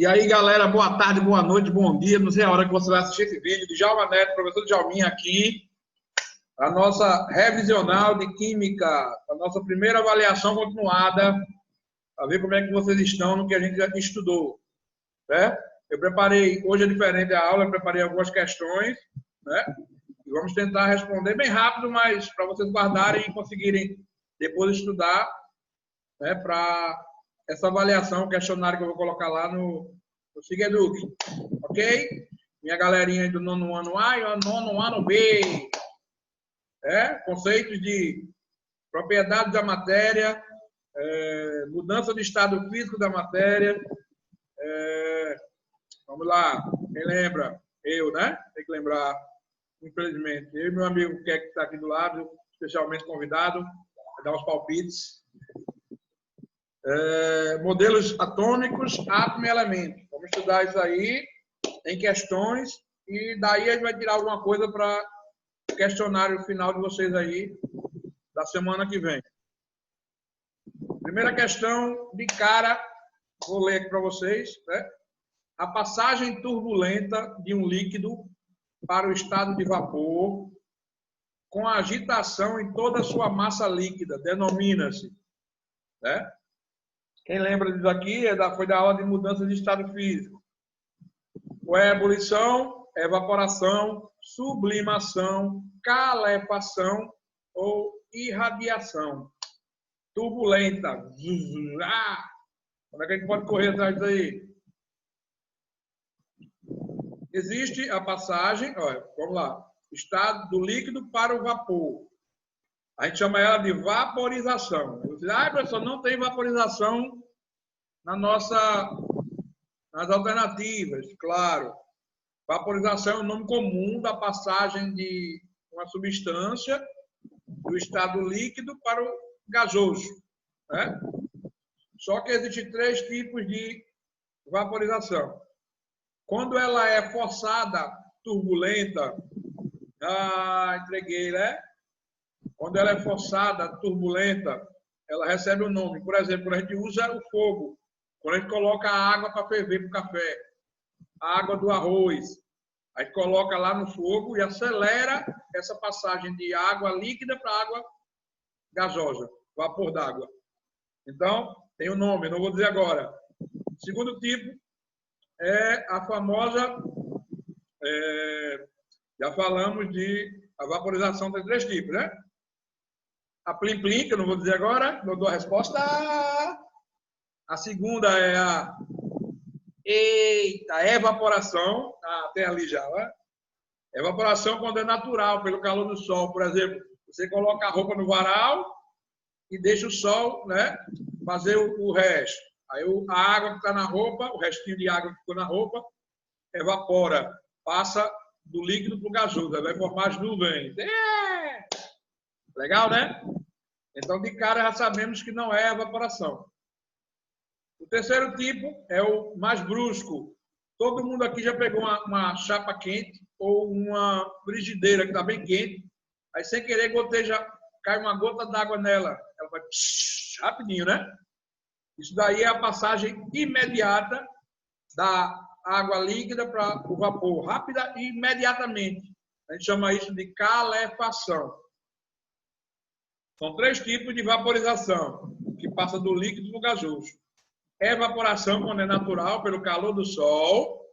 E aí, galera, boa tarde, boa noite, bom dia. Não sei a hora que você vai assistir esse vídeo. Djalma Neto, professor Djalminha aqui. A nossa revisional de Química, a nossa primeira avaliação continuada, para ver como é que vocês estão no que a gente já estudou. Né? Eu preparei, hoje é diferente a aula, eu preparei algumas questões, né? E vamos tentar responder bem rápido, mas para vocês guardarem e conseguirem depois estudar, né, para essa avaliação, o questionário que eu vou colocar lá no Sigeduc, ok? Minha galerinha do nono ano A e nono ano B. Conceitos de propriedade da matéria, mudança de estado físico da matéria. Vamos lá, quem lembra? Eu, né? Tem que lembrar, infelizmente. Eu e meu amigo que está aqui do lado, especialmente convidado, vai dar uns palpites. Modelos atômicos, átomo e elemento. Vamos estudar isso aí em questões e daí a gente vai tirar alguma coisa para o questionário final de vocês aí da semana que vem. Primeira questão de cara, vou ler aqui para vocês, né? A passagem turbulenta de um líquido para o estado de vapor com a agitação em toda a sua massa líquida denomina-se, né? Quem lembra disso aqui foi da aula de mudança de estado físico. Ou é ebulição, evaporação, sublimação, calefação ou irradiação. Turbulenta. Como é que a gente pode correr atrás disso aí? Existe a passagem, olha, vamos lá, estado do líquido para o vapor. A gente chama ela de vaporização. Você diz, professor, não tem vaporização nas alternativas. Claro. Vaporização é o nome comum da passagem de uma substância do estado líquido para o gasoso, né? Só que existem 3 tipos de vaporização. Quando ela é forçada, turbulenta, entreguei, né? Quando ela é forçada, turbulenta, ela recebe um nome. Por exemplo, quando a gente usa o fogo, quando a gente coloca a água para ferver para o café, a água do arroz, a gente coloca lá no fogo e acelera essa passagem de água líquida para água gasosa, vapor d'água. Então, tem um nome, eu não vou dizer agora. O segundo tipo é a famosa, já falamos de a vaporização, tem 3 tipos, né? A plim-plim, que eu não vou dizer agora, não dou a resposta. A segunda é a evaporação. Tem ali já, né? Evaporação quando é natural, pelo calor do sol. Por exemplo, você coloca a roupa no varal e deixa o sol, né, fazer o resto. Aí a água que está na roupa, o restinho de água que ficou na roupa, evapora, passa do líquido para o gasoso, vai formar as nuvens. Legal, né? Então, de cara, já sabemos que não é evaporação. O terceiro tipo é o mais brusco. Todo mundo aqui já pegou uma chapa quente ou uma frigideira que está bem quente, aí sem querer cai uma gota d'água nela. Ela vai rapidinho, né? Isso daí é a passagem imediata da água líquida para o vapor. Rápida e imediatamente. A gente chama isso de calefação. São 3 tipos de vaporização, que passa do líquido para o gasoso. Evaporação, quando é natural, pelo calor do sol.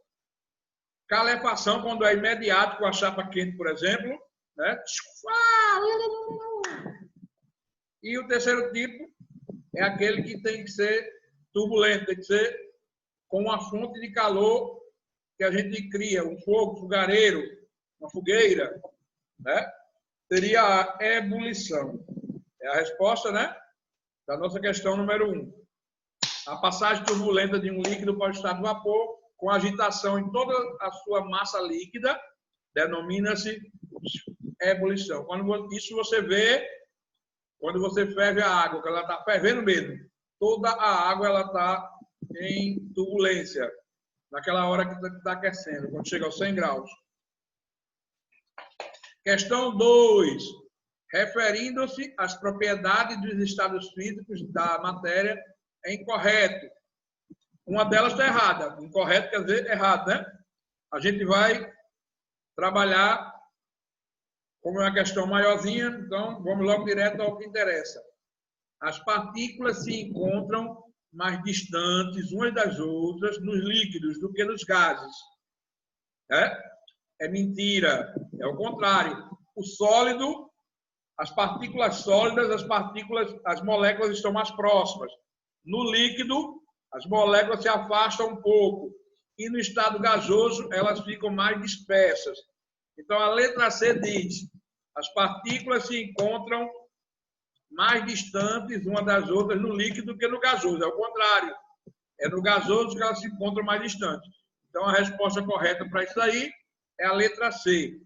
Calefação, quando é imediato, com a chapa quente, por exemplo, né? E o terceiro tipo é aquele que tem que ser turbulento, tem que ser com uma fonte de calor que a gente cria, um fogo, fogareiro, uma fogueira, né? Seria a ebulição. É a resposta, né, da nossa questão número 1. A passagem turbulenta de um líquido para o estado de vapor, com agitação em toda a sua massa líquida, denomina-se ebulição. Isso você vê quando você ferve a água, que ela está fervendo mesmo. Toda a água ela está em turbulência, naquela hora que está aquecendo, quando chega aos 100 graus. Questão 2. Referindo-se às propriedades dos estados físicos da matéria, é incorreto. uma delas está errada. Incorreto quer dizer errado, né? A gente vai trabalhar como é uma questão maiorzinha, então vamos logo direto ao que interessa. As partículas se encontram mais distantes umas das outras nos líquidos do que nos gases. É mentira, é o contrário. O sólido, as partículas sólidas, as moléculas estão mais próximas. No líquido, as moléculas se afastam um pouco. E no estado gasoso, elas ficam mais dispersas. Então, a letra C diz: as partículas se encontram mais distantes umas das outras no líquido do que no gasoso. É o contrário. É no gasoso que elas se encontram mais distantes. Então, a resposta correta para isso aí é a letra C.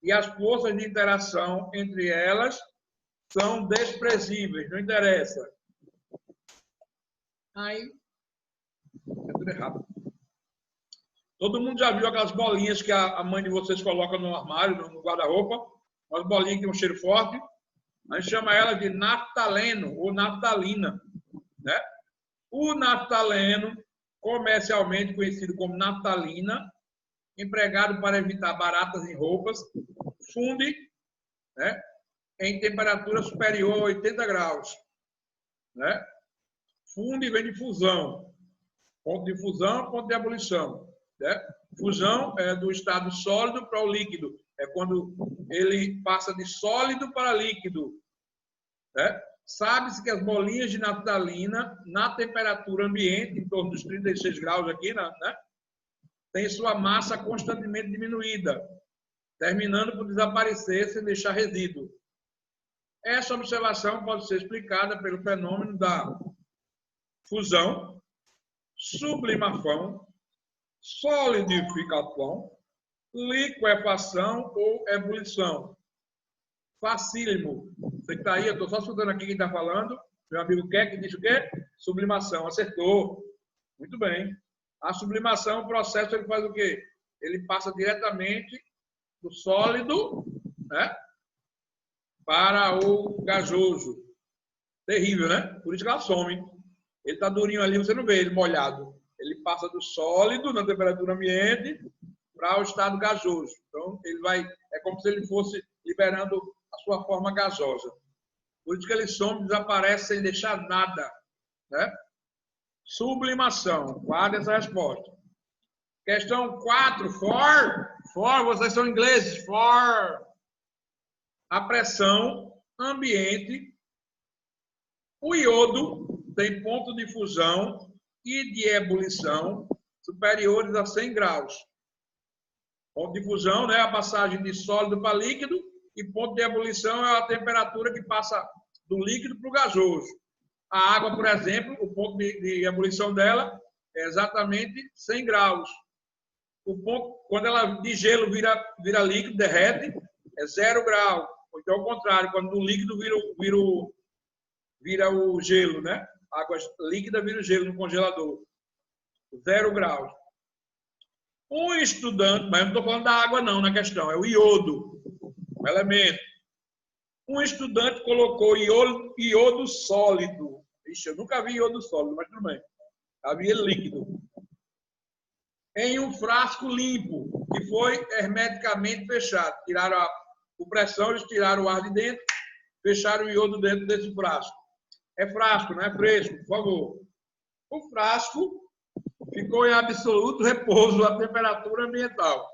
E as forças de interação entre elas são desprezíveis. Não interessa. Aí, é tudo errado. Todo mundo já viu aquelas bolinhas que a mãe de vocês coloca no armário, no guarda-roupa? Umas bolinhas que tem um cheiro forte. A gente chama ela de naftaleno ou naftalina, né? O naftaleno, comercialmente conhecido como naftalina, empregado para evitar baratas em roupas, funde, né, em temperatura superior a 80 graus. Né? Funde vem de fusão. Ponto de fusão, ponto de ebulição. Né? Fusão é do estado sólido para o líquido. É quando ele passa de sólido para líquido. Né? Sabe-se que as bolinhas de naftalina, na temperatura ambiente, em torno dos 36 graus aqui, né? Tem sua massa constantemente diminuída, terminando por desaparecer sem deixar resíduo. Essa observação pode ser explicada pelo fenômeno da fusão, sublimação, solidificação, liquefação ou ebulição. Facílimo. Você que está aí, eu estou só estudando aqui quem está falando. Meu amigo que disse o quê? Sublimação. Acertou. Muito bem. A sublimação, o processo, ele faz o quê? Ele passa diretamente do sólido, né, para o gasoso. Terrível, né? Por isso que ela some. Ele está durinho ali, você não vê ele molhado. Ele passa do sólido, na temperatura ambiente, para o estado gasoso. Então, ele vai... É como se ele fosse liberando a sua forma gasosa. Por isso que ele some, desaparece sem deixar nada. Né? Sublimação. Guarda essa resposta. Questão 4. For, vocês são ingleses. For. A pressão ambiente. O iodo tem ponto de fusão e de ebulição superiores a 100 graus. Ponto de fusão, né, a passagem de sólido para líquido, e ponto de ebulição é a temperatura que passa do líquido para o gasoso. A água, por exemplo, o ponto de ebulição dela é exatamente 100 graus. O ponto, quando ela de gelo vira líquido, derrete, é 0 grau. Ou então, ao contrário, quando do líquido vira o gelo, né? A água líquida vira o gelo no congelador. 0 graus. Um estudante, mas eu não estou falando da água não na questão, é o iodo, o elemento. Um estudante colocou iodo sólido. Ixi, eu nunca vi iodo sólido, mas tudo bem. Havia líquido. Em um frasco limpo, que foi hermeticamente fechado. Tiraram por pressão, eles tiraram o ar de dentro, fecharam o iodo dentro desse frasco. É frasco, não é fresco, por favor. O frasco ficou em absoluto repouso à temperatura ambiental,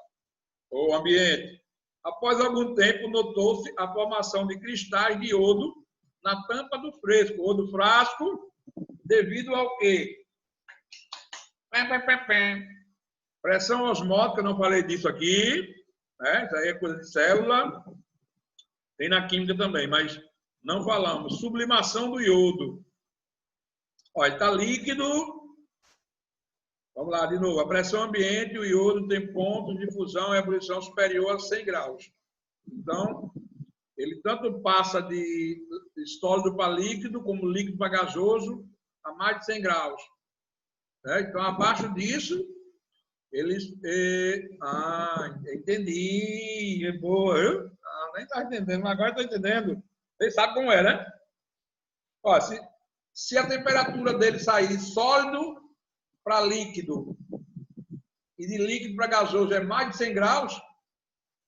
ou ambiente. Após algum tempo, notou-se a formação de cristais de iodo na tampa do fresco, ou do frasco, devido ao quê? Pressão osmótica, não falei disso aqui, né? Isso aí é coisa de célula, tem na química também, mas não falamos. Sublimação do iodo. Olha, está líquido. Vamos lá, de novo. A pressão ambiente, o iodo tem pontos de fusão e ebulição superior a 100 graus. Então, ele tanto passa de sólido para líquido, como líquido para gasoso, a mais de 100 graus. Então, abaixo disso, eles... entendi. É boa. Nem está entendendo, mas agora estou entendendo. Vocês sabem como é, né? Ó, se a temperatura dele sair sólido, para líquido e de líquido para gasoso é mais de 100 graus,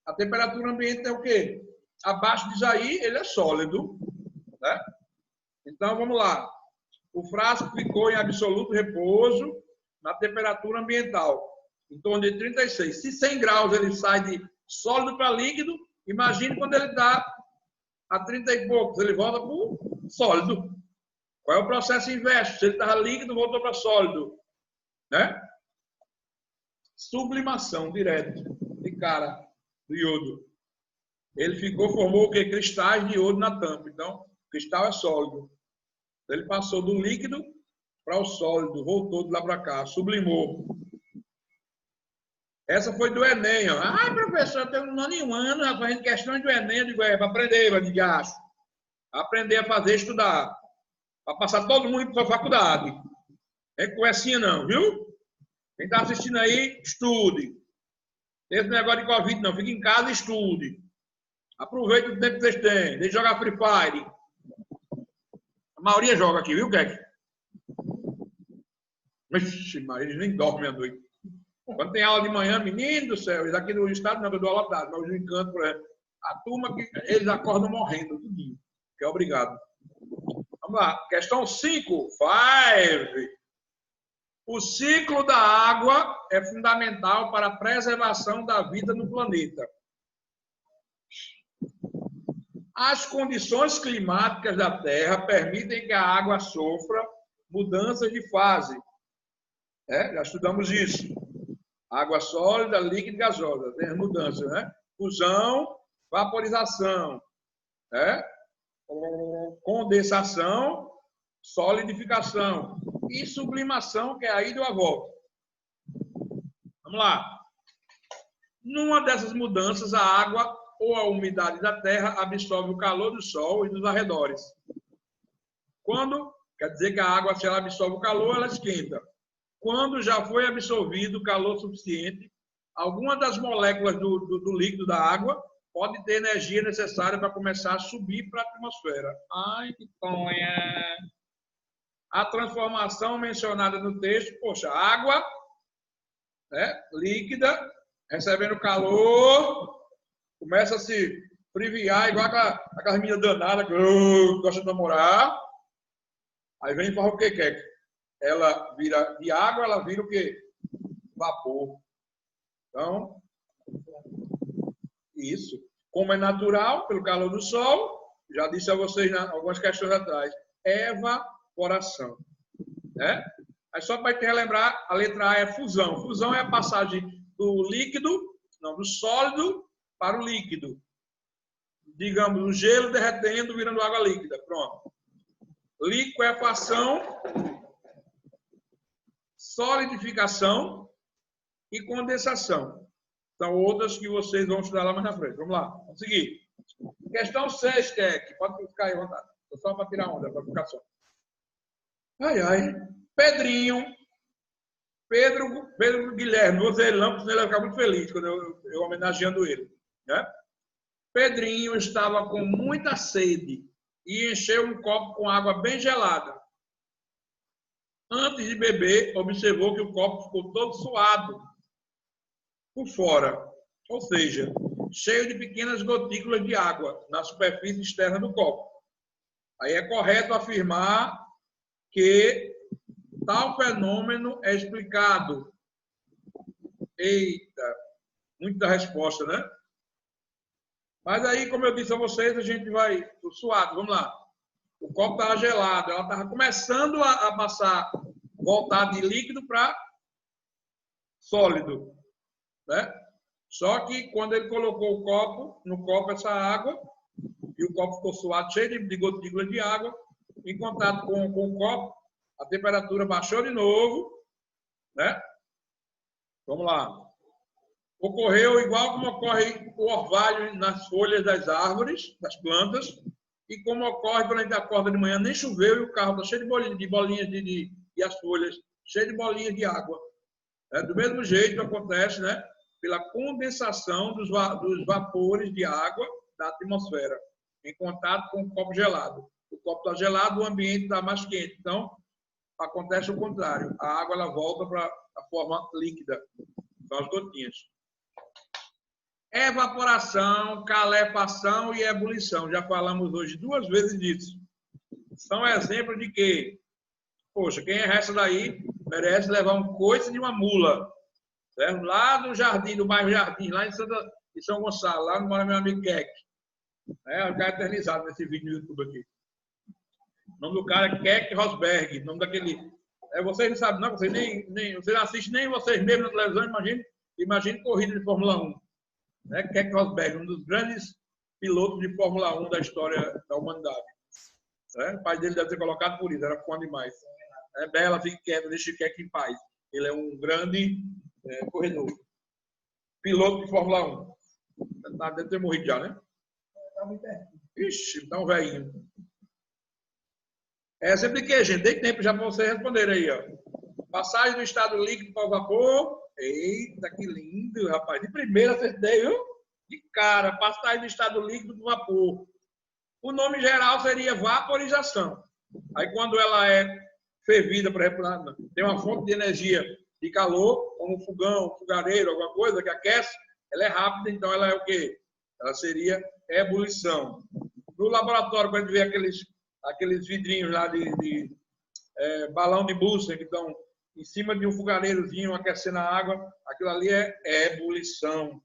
a temperatura ambiente é o quê? Abaixo disso aí, ele é sólido. Né? Então, vamos lá. O frasco ficou em absoluto repouso na temperatura ambiental, em torno de 36. Se 100 graus ele sai de sólido para líquido, imagine quando ele está a 30 e poucos, ele volta para o sólido. Qual é o processo inverso? Se ele estava líquido, voltou para sólido. Né? Sublimação direto de cara do iodo. Ele formou o quê? Cristais de iodo na tampa. Então, o cristal é sólido. Ele passou do líquido para o sólido, voltou de lá para cá, sublimou. Essa foi do Enem. Ó. Ah, professor, eu tenho um ano, fazendo questões do Enem. Eu digo, para aprender, de gasto. Aprender a fazer, estudar. Para passar todo mundo para a faculdade. Não é conversinha não, viu? Quem está assistindo aí, estude. Esse negócio de Covid não, fique em casa e estude. Aproveite o tempo que vocês têm. Deixe jogar Free Fire. A maioria joga aqui, viu, Keck? Vixe, mas eles nem dormem à noite. Quando tem aula de manhã, menino do céu, eles aqui no estado não, eu dou aula tarde, mas no encanto, por exemplo, a turma que eles acordam morrendo, tudinho, que é obrigado. Vamos lá, questão 5. O ciclo da água é fundamental para a preservação da vida no planeta. As condições climáticas da Terra permitem que a água sofra mudanças de fase. Já estudamos isso. Água sólida, líquida e gasosa. Tem as mudanças, né? Fusão, vaporização, condensação, solidificação e sublimação, que é a ida e a volta. Vamos lá. Numa dessas mudanças, a água ou a umidade da terra absorve o calor do sol e dos arredores. Quando, quer dizer que a água, se ela absorve o calor, ela esquenta. Quando já foi absorvido o calor suficiente, alguma das moléculas do líquido da água pode ter energia necessária para começar a subir para a atmosfera. Ai, que tonha! A transformação mencionada no texto, poxa, água líquida, recebendo calor, começa a se friviar, igual aquelas meninas danadas que gostam de namorar. Aí vem e fala o que quer. Ela vira de água, ela vira o quê? Vapor. Então, isso. Como é natural, pelo calor do sol, já disse a vocês algumas questões atrás, evaporação. Né? Aí só para te relembrar, a letra A é fusão. Fusão é a passagem do sólido para o líquido. Digamos, o gelo derretendo, virando água líquida. Pronto. Liquefação, solidificação e condensação. São outras que vocês vão estudar lá mais na frente. Vamos lá, vamos seguir. Questão 6, Keck. Pode ficar aí à vontade. Só para tirar onda, para ficar só. Pedrinho. Pedro Guilherme. Vou dizer ele não, porque ele vai ficar muito feliz quando eu homenageando ele. Né? Pedrinho estava com muita sede e encheu um copo com água bem gelada. Antes de beber, observou que o copo ficou todo suado por fora, ou seja, cheio de pequenas gotículas de água na superfície externa do copo. Aí é correto afirmar que tal fenômeno é explicado. Eita, muita resposta, né? Mas aí, como eu disse a vocês, a gente vai suado, vamos lá. O copo estava gelado, ela estava começando a passar, voltar de líquido para sólido, né? Só que quando ele colocou no copo essa água, e o copo ficou suado, cheio de gotículas de água, em contato com o copo, a temperatura baixou de novo, né? Vamos lá. Ocorreu igual como ocorre o orvalho nas folhas das árvores, das plantas, e como ocorre quando a gente acorda de manhã, nem choveu e o carro está cheio de bolinhas e as folhas cheias de bolinhas de água. Do mesmo jeito acontece, né, pela condensação dos vapores de água da atmosfera, em contato com o copo gelado. O copo está gelado, o ambiente está mais quente. Então, acontece o contrário. A água ela volta para a forma líquida. São as gotinhas. Evaporação, calefação e ebulição. Já falamos hoje 2 vezes disso. São exemplos de que, poxa, quem é essa daí merece levar um coice de uma mula. Certo? Lá do Jardim, do bairro Jardim, lá em São Gonçalo, lá mora meu amigo Keck. O cara eternizado nesse vídeo no YouTube aqui. O nome do cara é Keck Rosberg. O nome daquele. Vocês não sabem, não, vocês vocês não assistem nem vocês mesmos na televisão, imagine corrida de Fórmula 1. Keck Rosberg, um dos grandes pilotos de Fórmula 1 da história da humanidade. O pai dele deve ter colocado por isso, era fã demais. Bela, fique quieta, deixa o Keck em paz. Ele é um grande corredor. Piloto de Fórmula 1. Deve ter morrido já, né? Ixi, tá um velhinho. Essa é de quê, gente? Dei tempo já para vocês responderem aí, ó. Passagem do estado líquido para o vapor. Eita, que lindo, rapaz. De primeira acertei, viu? De cara, passagem do estado líquido para o vapor. O nome geral seria vaporização. Aí quando ela é fervida, por exemplo, tem uma fonte de energia de calor, como um fogão, um fogareiro, alguma coisa que aquece, ela é rápida, então ela é o quê? Ela seria ebulição. No laboratório, quando a gente vê aqueles vidrinhos lá de balão de Bunsen que estão em cima de um fogareirozinho aquecendo a água, aquilo ali é ebulição.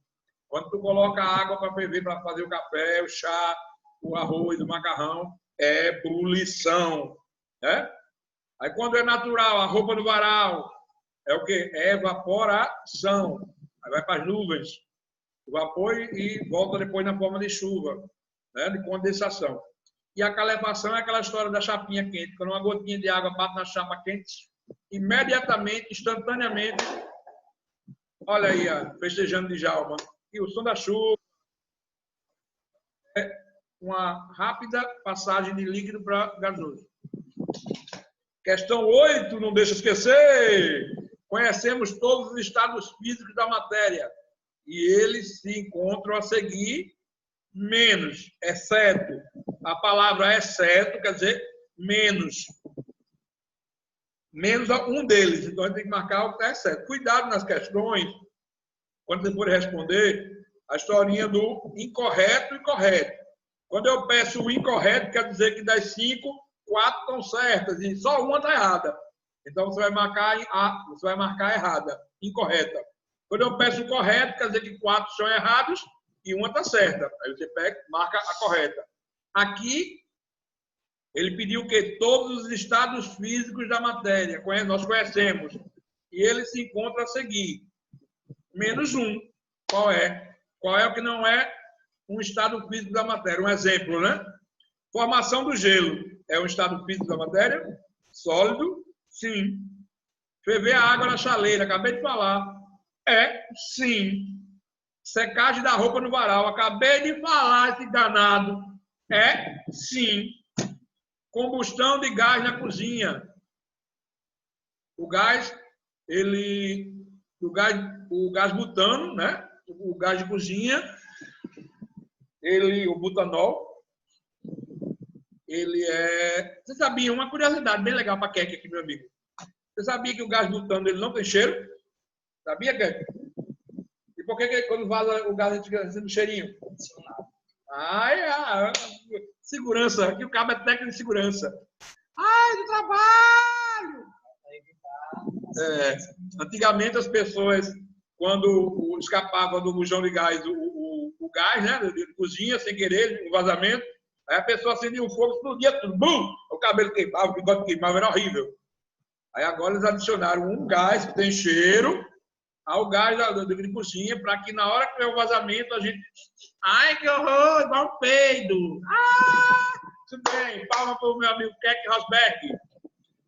Quando tu coloca a água para ferver, para fazer o café, o chá, o arroz, o macarrão, é ebulição. Né? Aí quando é natural, a roupa do varal, é o quê? É evaporação. Aí vai para as nuvens, o vapor e volta depois na forma de chuva, né? De condensação. E a calefação é aquela história da chapinha quente. Quando uma gotinha de água bate na chapa quente, imediatamente, instantaneamente, olha aí, festejando de Djalma. E o som da chuva é uma rápida passagem de líquido para gasoso. Questão 8, não deixa esquecer. Conhecemos todos os estados físicos da matéria. E eles se encontram a seguir, menos, exceto. A palavra exceto quer dizer menos. Menos um deles. Então, a gente tem que marcar o que está exceto. Cuidado nas questões, quando você for responder, a historinha do incorreto e correto. Quando eu peço o incorreto, quer dizer que das 5, 4 estão certas e só uma está errada. Então, você vai marcar errada, incorreta. Quando eu peço o correto, quer dizer que 4 são errados e uma está certa. Aí você marca a correta. Aqui, ele pediu que todos os estados físicos da matéria, nós conhecemos, e ele se encontra a seguir. Menos um. Qual é? Qual é o que não é um estado físico da matéria? Um exemplo, né? Formação do gelo. É um estado físico da matéria? Sólido? Sim. Ferver a água na chaleira. Acabei de falar. É? Sim. Secagem da roupa no varal. Acabei de falar, esse danado. É? Sim. Combustão de gás na cozinha. O gás butano, né? O gás de cozinha, o butanol, ele é... Você sabia, uma curiosidade bem legal para Keck aqui, meu amigo. Você sabia que o gás butano ele não tem cheiro? Sabia, Keck? E por que quando vaza o gás a gente fica sendo cheirinho? Segurança, aqui o cabo é técnico de segurança. Ai, do trabalho! Antigamente as pessoas, quando escapava do bujão de gás, o gás, né, de cozinha, sem querer, um vazamento, aí a pessoa acendia um fogo, explodia tudo, bum! O cabelo queimava, o bigode queimava, era horrível. Aí agora eles adicionaram um gás que tem cheiro ao gás de cozinha, para que na hora que tiver o vazamento, a gente... Ai, que horror! Igual um peido! Tudo bem. Palma para o meu amigo Keck Rosberg.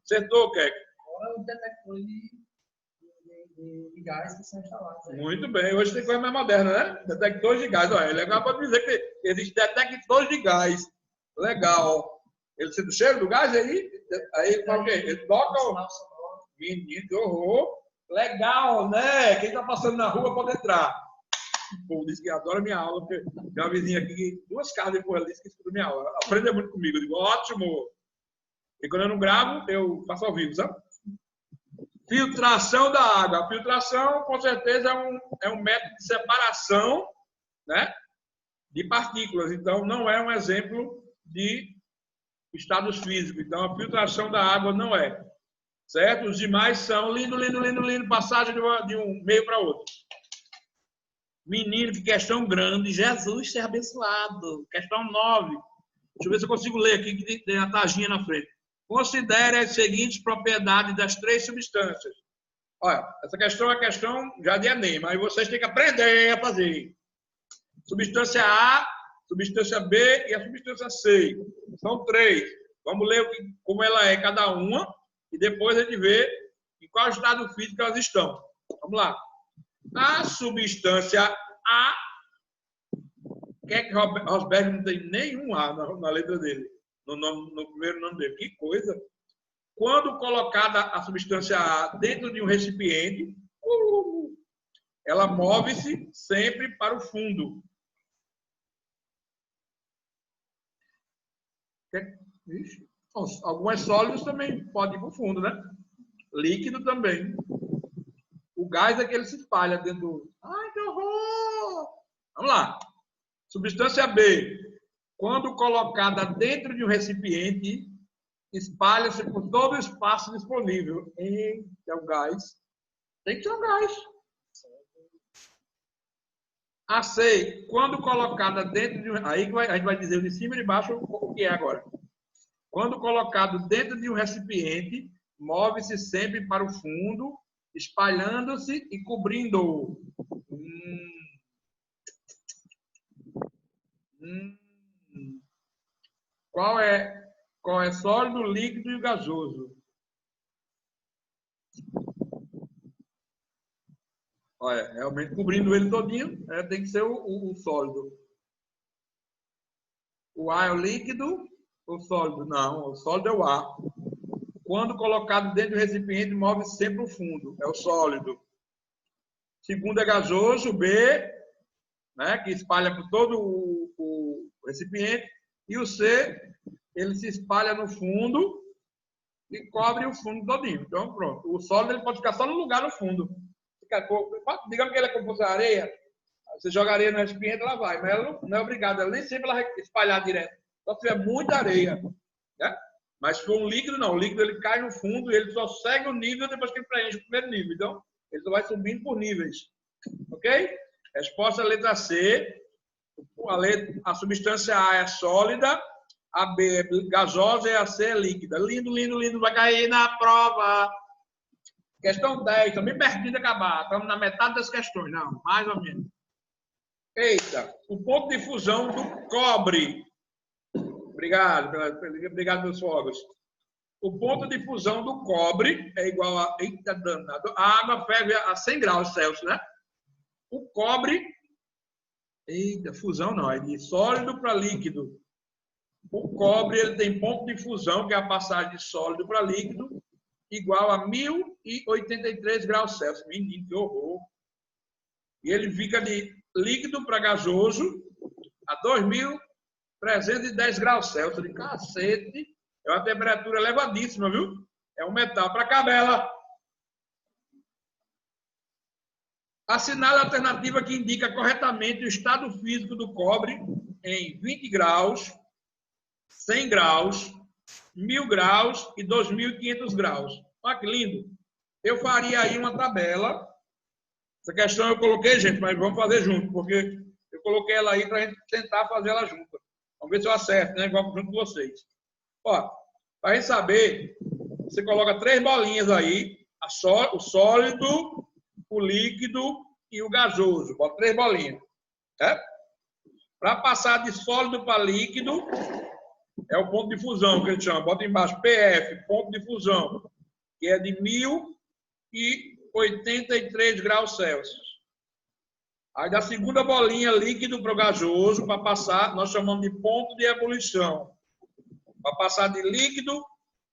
Acertou, Keck? Agora o detector de gás que são instalados. Muito bem. Hoje tem coisa mais moderna, né? Detectores de gás. Olha, é legal para dizer que existe detectores de gás. Legal. Ele sente o cheiro do gás aí? Aí ele fala o quê? Ele toca o... Menino, que horror! Legal, né? Quem está passando na rua pode entrar. Pô, disse que adora minha aula, porque tem uma vizinha aqui, 2 casas depois ela disse que escuta minha aula. Aprende muito comigo. Eu digo, ótimo! E quando eu não gravo, eu faço ao vivo, sabe? Filtração da água. A filtração, com certeza, é um método de separação, né, de partículas. Então, não é um exemplo de estados físicos. Então, a filtração da água não é. Certo? Os demais são lindo, passagem de um meio para outro. Menino, que questão grande. Jesus ser abençoado. Questão 9. Deixa eu ver se eu consigo ler aqui, que tem a taginha na frente. Considere as seguintes propriedades das 3 substâncias. Olha, essa questão é questão já de Enem, mas vocês têm que aprender a fazer. Substância A, substância B e a substância C. São 3. Vamos ler como ela é cada uma e depois a gente vê em qual estado físico elas estão. Vamos lá. A substância A, que é que Rosberg não tem nenhum A na letra dele, no primeiro nome dele. Que coisa! Quando colocada a substância A dentro de um recipiente, ela move-se sempre para o fundo. Algumas sólidos também podem ir para o fundo, né? Líquido também. O gás é que ele se espalha dentro do... Ai, que horror! Vamos lá. Substância B. Quando colocada dentro de um recipiente, espalha-se por todo o espaço disponível. É o gás. Tem que ser um gás. A C. Quando colocada dentro de um... Aí a gente vai dizer o de cima e de baixo o que é agora. Quando colocado dentro de um recipiente, move-se sempre para o fundo, espalhando-se e cobrindo-o. Qual é sólido, líquido e gasoso? Olha, realmente cobrindo ele todinho, tem que ser o sólido. O ar é o líquido, o sólido? Não, o sólido é o ar. Quando colocado dentro do recipiente, move sempre o fundo, é o sólido. Segundo é gasoso, o B, né, que espalha por todo o recipiente. E o C, ele se espalha no fundo e cobre o fundo todinho. Então, pronto. O sólido ele pode ficar só no lugar no fundo. Digamos que ele é como fosse areia, você joga areia no recipiente, ela vai, mas ela não é obrigada, nem sempre ela vai espalhar direto. Só se tiver muita areia, né? Mas se for um líquido, não. O líquido ele cai no fundo e ele só segue o nível depois que ele preenche o primeiro nível. Então, ele só vai subindo por níveis. Ok? Resposta letra C. A substância A é sólida, a B é gasosa e a C é líquida. Lindo, lindo, lindo. Vai cair na prova. Questão 10. Estamos bem pertinho de acabar. Estamos na metade das questões. Não, mais ou menos. Eita. O ponto de fusão do cobre. Obrigado, meus fogos. O ponto de fusão do cobre é igual a... Eita, danado. A água ferve a 100 graus Celsius, né? O cobre... Eita, fusão não, é de sólido para líquido. O cobre ele tem ponto de fusão, que é a passagem de sólido para líquido, igual a 1083 graus Celsius. Menino, que horror. E ele fica de líquido para gasoso a 2310 graus Celsius. De cacete. É uma temperatura elevadíssima, viu? É um metal para cabela. Assinale a alternativa que indica corretamente o estado físico do cobre em 20 graus, 100 graus, 1000 graus e 2500 graus. Olha que lindo. Eu faria aí uma tabela. Essa questão eu coloquei, gente, mas vamos fazer junto, porque eu coloquei ela aí para a gente tentar fazer ela junto. Vamos ver se eu acerto, né? Igual junto com vocês. Ó, para a gente saber, você coloca 3 bolinhas aí, o sólido, o líquido e o gasoso. Bota 3 bolinhas. Para passar de sólido para líquido, é o ponto de fusão que a gente chama. Bota embaixo PF, ponto de fusão, que é de 1083 graus Celsius. Aí da segunda bolinha, líquido para o gasoso, para passar, nós chamamos de ponto de ebulição. Para passar de líquido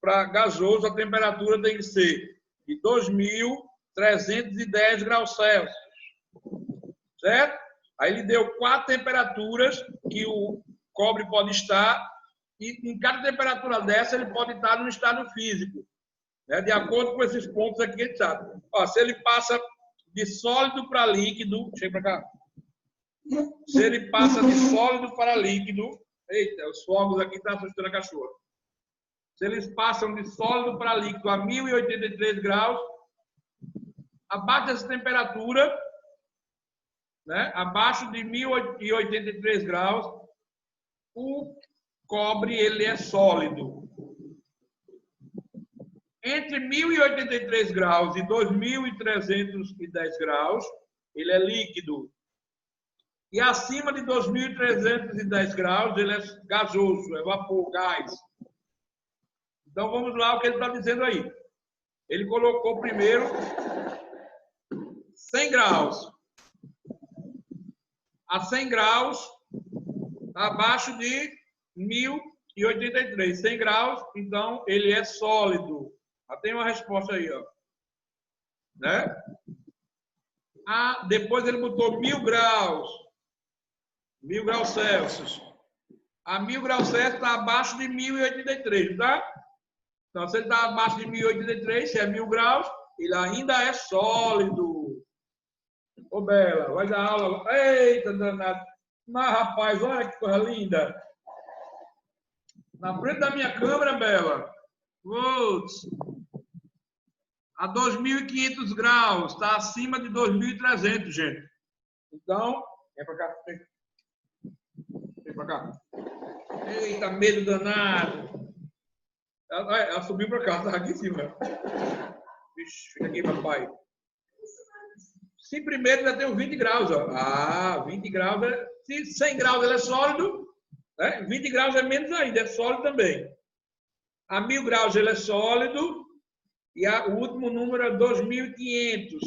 para gasoso, a temperatura tem que ser de 2310 graus Celsius. Certo? Aí ele deu 4 temperaturas que o cobre pode estar E em cada temperatura dessa, ele pode estar no estado físico, né? De acordo com esses pontos aqui que ele sabe. Ó, se ele passa de sólido para líquido, chega para cá. Se ele passa de sólido para líquido, eita, os fogos aqui estão assustando a cachorra. Se eles passam de sólido para líquido a 1083 graus, abaixo dessa temperatura, né, abaixo de 1083 graus, o cobre ele é sólido. Entre 1083 graus e 2310 graus, ele é líquido. E acima de 2310 graus, ele é gasoso, é vapor, gás. Então, vamos lá o que ele está dizendo aí. Ele colocou primeiro 100 graus. A 100 graus, abaixo de 1083. 100 graus, então, ele é sólido. Já tem uma resposta aí, ó. Né? Ah, depois ele botou 1000 graus. 1000 graus Celsius. A 1000 graus Celsius está abaixo de 1083, tá? Então, se ele está abaixo de 1083, se é 1000 graus, ele ainda é sólido. Ô, Bela, vai dar aula. Eita, danado. Mas, rapaz, olha que coisa linda. Na frente da minha câmera, Bela. Putz. A 2500 graus. Está acima de 2300, gente. Então, vem para cá. Vem para cá. Eita, medo danado. Ela subiu para cá, tá aqui em cima. Vixe, fica aqui, papai. Se primeiro ainda tem os 20 graus, ó. Ah, 20 graus é... Se 100 graus ele é sólido, né? 20 graus é menos ainda, é sólido também. A 1000 graus ele é sólido e o último número é 2500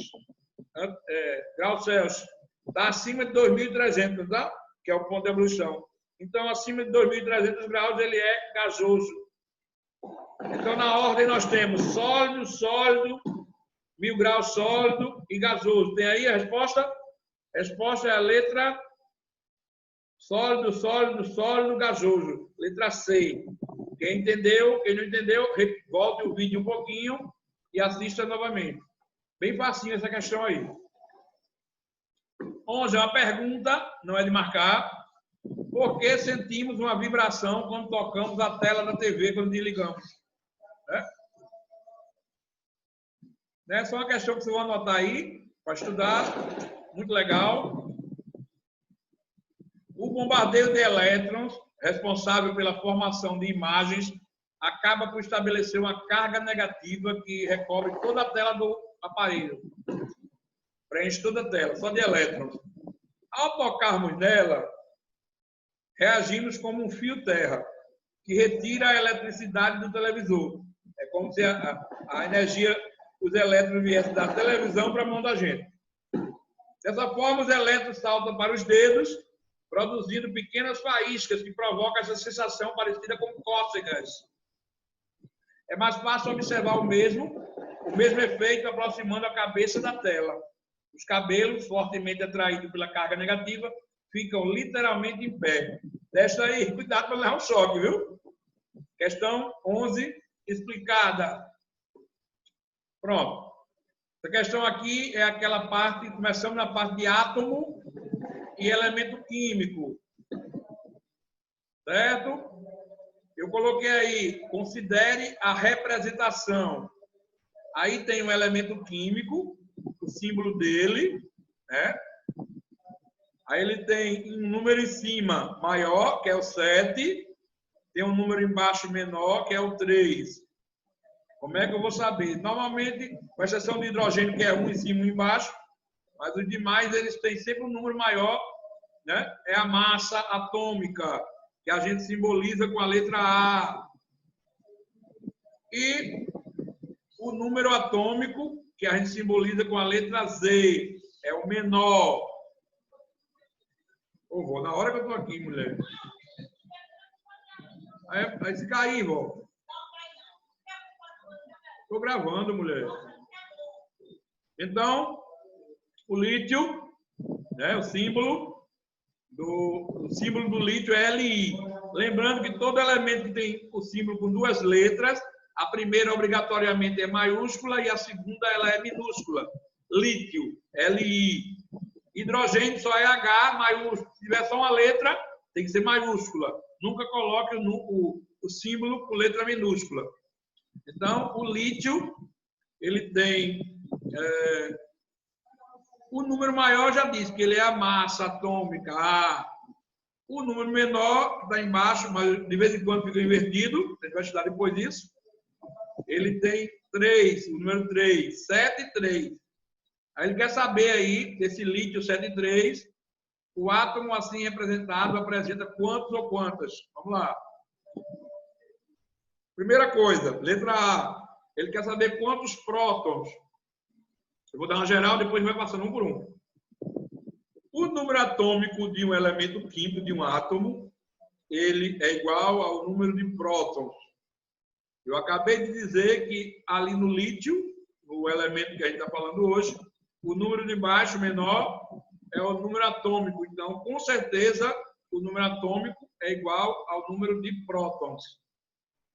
graus Celsius. Está acima de 2300, tá? Que é o ponto de ebulição. Então, acima de 2300 graus ele é gasoso. Então, na ordem, nós temos sólido, sólido, 1000 graus sólido e gasoso. Tem aí a resposta? A resposta é a letra sólido, sólido, sólido, gasoso. Letra C. Quem entendeu, quem não entendeu, volte o vídeo um pouquinho e assista novamente. Bem facinho essa questão aí. 11 é uma pergunta, não é de marcar. Por que sentimos uma vibração quando tocamos a tela da TV, quando desligamos? É só uma questão que vocês vão anotar aí, para estudar. Muito legal. O bombardeio de elétrons, responsável pela formação de imagens, acaba por estabelecer uma carga negativa que recobre toda a tela do aparelho. Preenche toda a tela, só de elétrons. Ao tocarmos nela, reagimos como um fio terra, que retira a eletricidade do televisor. É como se a energia, os elétrons viessem da televisão para a mão da gente. Dessa forma, os elétrons saltam para os dedos, produzindo pequenas faíscas que provocam essa sensação parecida com cócegas. É mais fácil observar o mesmo efeito aproximando a cabeça da tela. Os cabelos, fortemente atraídos pela carga negativa, ficam literalmente em pé. Deixa aí, cuidado para levar um choque, viu? Questão 11, explicada. Pronto. Essa questão aqui é aquela parte, começamos na parte de átomo e elemento químico. Certo? Eu coloquei aí, considere a representação. Aí tem um elemento químico, o símbolo dele, né? Aí ele tem um número em cima maior, que é o 7, tem um número embaixo menor, que é o 3. Como é que eu vou saber? Normalmente, com exceção do hidrogênio, que é um em cima e um embaixo, mas os demais, eles têm sempre um número maior, né? É a massa atômica, que a gente simboliza com a letra A. E o número atômico, que a gente simboliza com a letra Z, é o menor. Ô, vó, na hora que eu tô aqui, mulher. Aí se cair, vó. Tô gravando, mulher. Então, o lítio, né, o símbolo do lítio é Li. lembrando que todo elemento que tem o símbolo com duas letras, a primeira obrigatoriamente é maiúscula e a segunda ela é minúscula. Lítio, Li. Hidrogênio só é H maiúsculo. Se tiver só uma letra, tem que ser maiúscula. Nunca coloque o símbolo com letra minúscula. Então, o lítio, ele tem... o número maior já diz que ele é a massa atômica, A. O número menor está embaixo, mas de vez em quando fica invertido. A gente vai estudar depois disso. Ele tem 3, o número 3, 7 e 3. Aí ele quer saber aí, desse lítio 7 e 3, o átomo assim representado apresenta quantos ou quantas? Vamos lá. Primeira coisa, letra A. Ele quer saber quantos prótons. Eu vou dar uma geral, depois vai passando um por um. O número atômico de um elemento químico, de um átomo, ele é igual ao número de prótons. Eu acabei de dizer que ali no lítio, no elemento que a gente está falando hoje, o número de baixo, menor, é o número atômico. Então, com certeza, o número atômico é igual ao número de prótons.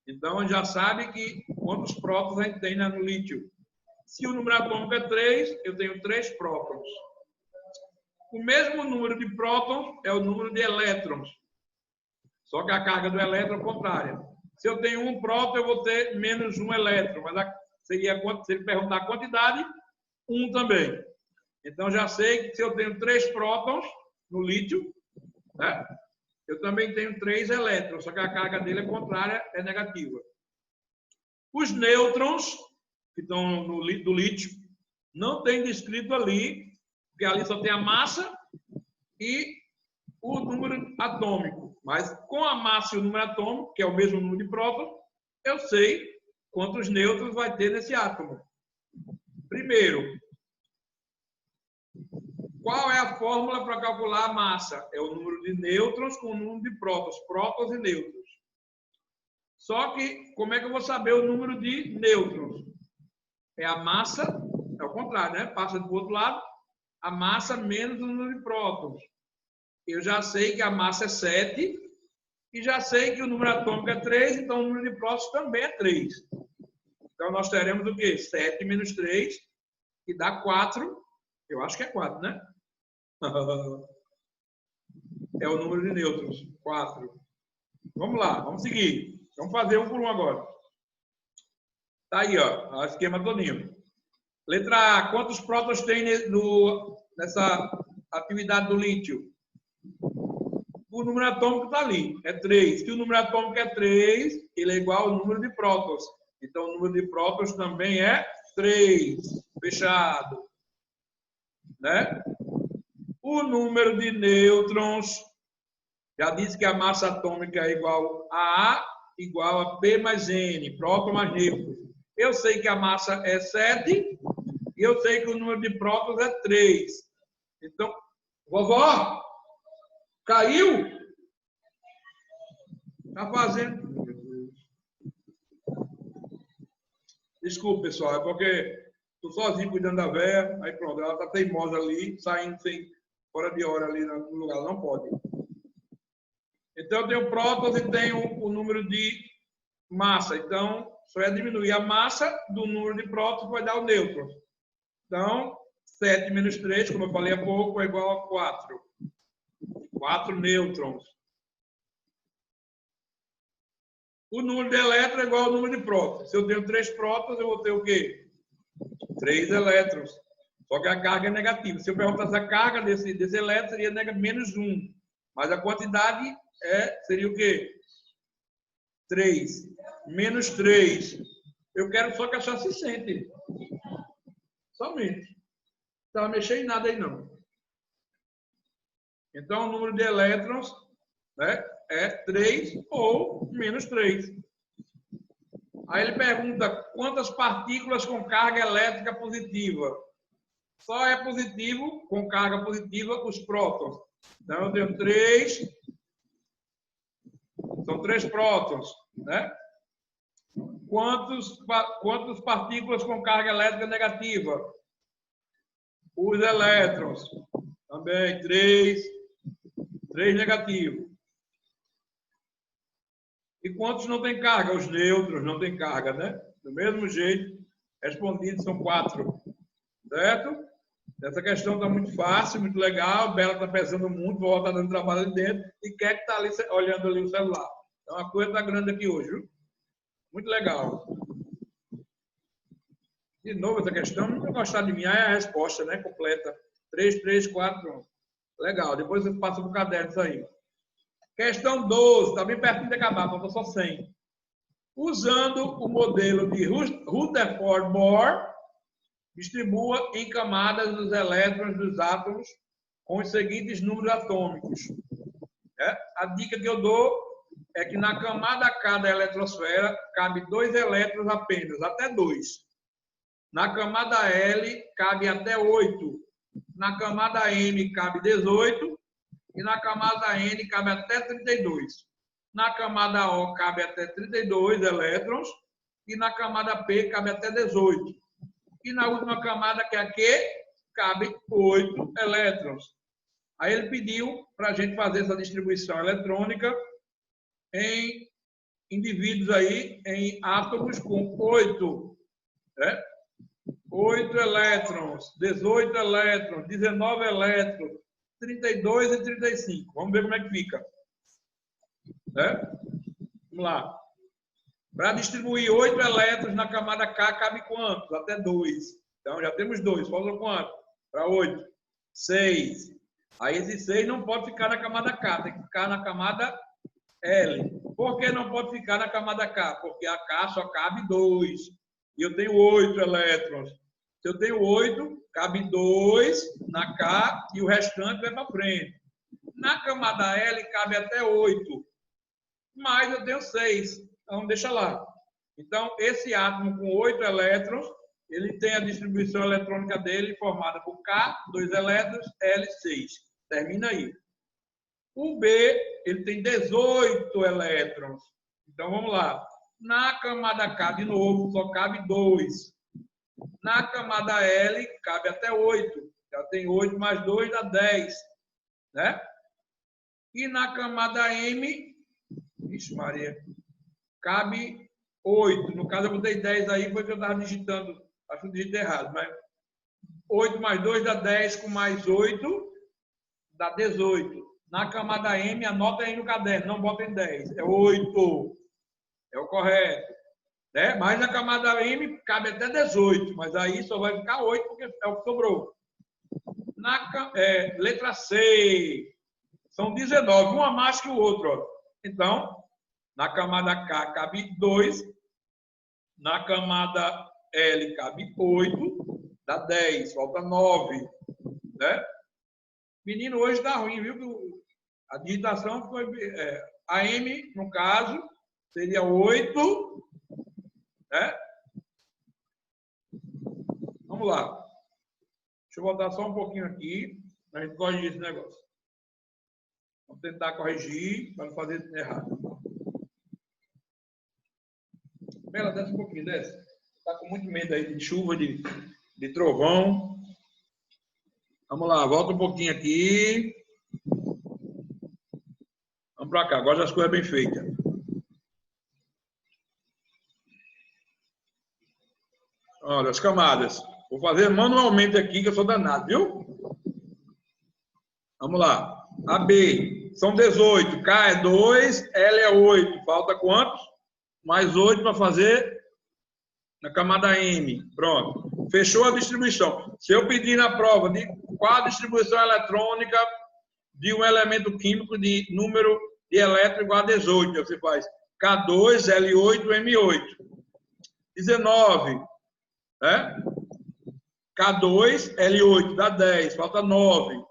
Então, a gente já sabe que quantos prótons a gente tem no lítio. Se o número atômico é 3, eu tenho 3 prótons. O mesmo número de prótons é o número de elétrons. Só que a carga do elétron é contrária. Se eu tenho um próton, eu vou ter menos um elétron. Mas se ele perguntar a quantidade, 1 também. Então, já sei que se eu tenho 3 prótons no lítio, né, eu também tenho 3 elétrons. Só que a carga dele é contrária, é negativa. Os nêutrons, que estão do lítio, não tem descrito ali, porque ali só tem a massa e o número atômico. Mas com a massa e o número atômico, que é o mesmo número de prótons, eu sei quantos nêutrons vai ter nesse átomo. Primeiro, qual é a fórmula para calcular a massa? É o número de nêutrons com o número de prótons. Prótons e nêutrons. Só que, como é que eu vou saber o número de nêutrons? É a massa, é o contrário, né? Passa do outro lado, a massa menos o número de prótons. Eu já sei que a massa é 7 e já sei que o número atômico é 3, então o número de prótons também é 3. Então, nós teremos o quê? 7 menos 3, que dá 4. Eu acho que é 4, né? É o número de nêutrons, 4. Vamos lá, vamos seguir. Vamos fazer um por um agora. Tá aí, ó, o esquema todinho. Letra A, quantos prótons tem nessa atividade do lítio? O número atômico está ali, é 3. Se o número atômico é 3, ele é igual ao número de prótons. Então, o número de prótons também é 3. Fechado. Né? O número de nêutrons, já disse que a massa atômica é igual a A igual a P mais N, próton mais nêutron. Eu sei que a massa é 7 e eu sei que o número de prótons é 3. Então, vovó, caiu? Tá fazendo... Desculpa, pessoal, é porque estou sozinho cuidando da véia, aí pronto, ela está teimosa ali, saindo sem, fora de hora ali no lugar, não pode. Então, eu tenho prótons e tenho o número de massa. Então, só é diminuir a massa do número de prótons, vai dar o nêutron. Então, 7 menos 3, como eu falei há pouco, é igual a 4. 4 nêutrons. O número de elétrons é igual ao número de prótons. Se eu tenho 3 prótons, eu vou ter o quê? 3 elétrons. Só que a carga é negativa. Se eu perguntasse a carga desse elétron, seria menos 1. Mas a quantidade seria o quê? 3. Menos 3. Eu quero só que a chave se sente. Somente. Não estava mexendo em nada aí, não. Então, o número de elétrons, né, é 3 ou menos 3. Aí ele pergunta quantas partículas com carga elétrica positiva. Só é positivo, com carga positiva, os prótons. Então, eu tenho 3. São 3 prótons, né? Quantas partículas com carga elétrica negativa? Os elétrons. Também 3. 3 negativo. E quantos não tem carga? Os nêutrons não tem carga, né? Do mesmo jeito, respondidos são 4. Certo? Essa questão está muito fácil, muito legal. Bela está pensando muito, vou estar dando trabalho ali dentro. E quer que está ali olhando ali o celular. Então a coisa está grande aqui hoje, viu? Muito legal. De novo, essa questão, não gostar de mim, aí é a resposta, né? Completa. 3, 3, 4. Legal. Depois você passa para o caderno isso aí. Questão 12, está bem pertinho de acabar, falta só 100. Usando o modelo de Rutherford-Bohr, distribua em camadas os elétrons dos átomos com os seguintes números atômicos. A dica que eu dou é que na camada K da eletrosfera cabe 2 elétrons apenas, até 2. Na camada L cabe até 8. Na camada M cabe 18. E na camada N cabe até 32. Na camada O cabe até 32 elétrons. E na camada P cabe até 18. E na última camada, que é a Q, cabe 8 elétrons. Aí ele pediu para a gente fazer essa distribuição eletrônica em indivíduos aí, em átomos com 8, né? 8 elétrons, 18 elétrons, 19 elétrons, 32 e 35. Vamos ver como é que fica. Vamos lá. Para distribuir 8 elétrons na camada K, cabe quantos? Até 2. Então, já temos 2. Falta quanto? Para 8. 6. Aí, esses 6 não pode ficar na camada K. Tem que ficar na camada L. Por que não pode ficar na camada K? Porque a K só cabe 2. E eu tenho 8 elétrons. Se eu tenho 8, cabe 2 na K e o restante vai para frente. Na camada L, cabe até 8. Mas eu tenho 6. Então, deixa lá. Então, esse átomo com 8 elétrons, ele tem a distribuição eletrônica dele formada por K, 2 elétrons, L, 6. Termina aí. O B, ele tem 18 elétrons. Então, vamos lá. Na camada K, de novo, só cabe 2. Na camada L, cabe até 8. Já tem 8 mais 2, dá 10. Né? E na camada M, ixi Maria, cabe 8. No caso, eu botei 10 aí, foi que eu estava digitando. Acho que eu digitei errado, mas 8 mais 2 dá 10, com mais 8 dá 18. Na camada M, anota aí no caderno, não bota em 10. É 8. É o correto. Né? Mas na camada M cabe até 18, mas aí só vai ficar 8, porque é o que sobrou. Letra C. São 19, um a mais que o outro. Ó. Então, na camada K cabe 2, na camada L cabe 8, dá 10, falta 9. Né? Menino, hoje dá ruim, viu? A digitação foi... a M, no caso, seria 8. Né? Vamos lá. Deixa eu voltar só um pouquinho aqui, para a gente corrigir esse negócio. Vamos tentar corrigir, para não fazer isso errado. Bela, desce um pouquinho, desce. Está com muito medo aí de chuva, de trovão. Vamos lá, volta um pouquinho aqui. Vamos para cá, agora as coisas bem feitas. Olha, as camadas. Vou fazer manualmente aqui, que eu sou danado, viu? Vamos lá. A B são 18. K é 2, L é 8. Falta quantos? Mais 8 para fazer na camada M. Pronto. Fechou a distribuição. Se eu pedir na prova de qual a distribuição eletrônica de um elemento químico de número de elétron igual a 18, você faz K2, L8, M8. 19. Né? K2, L8, dá 10, falta 9.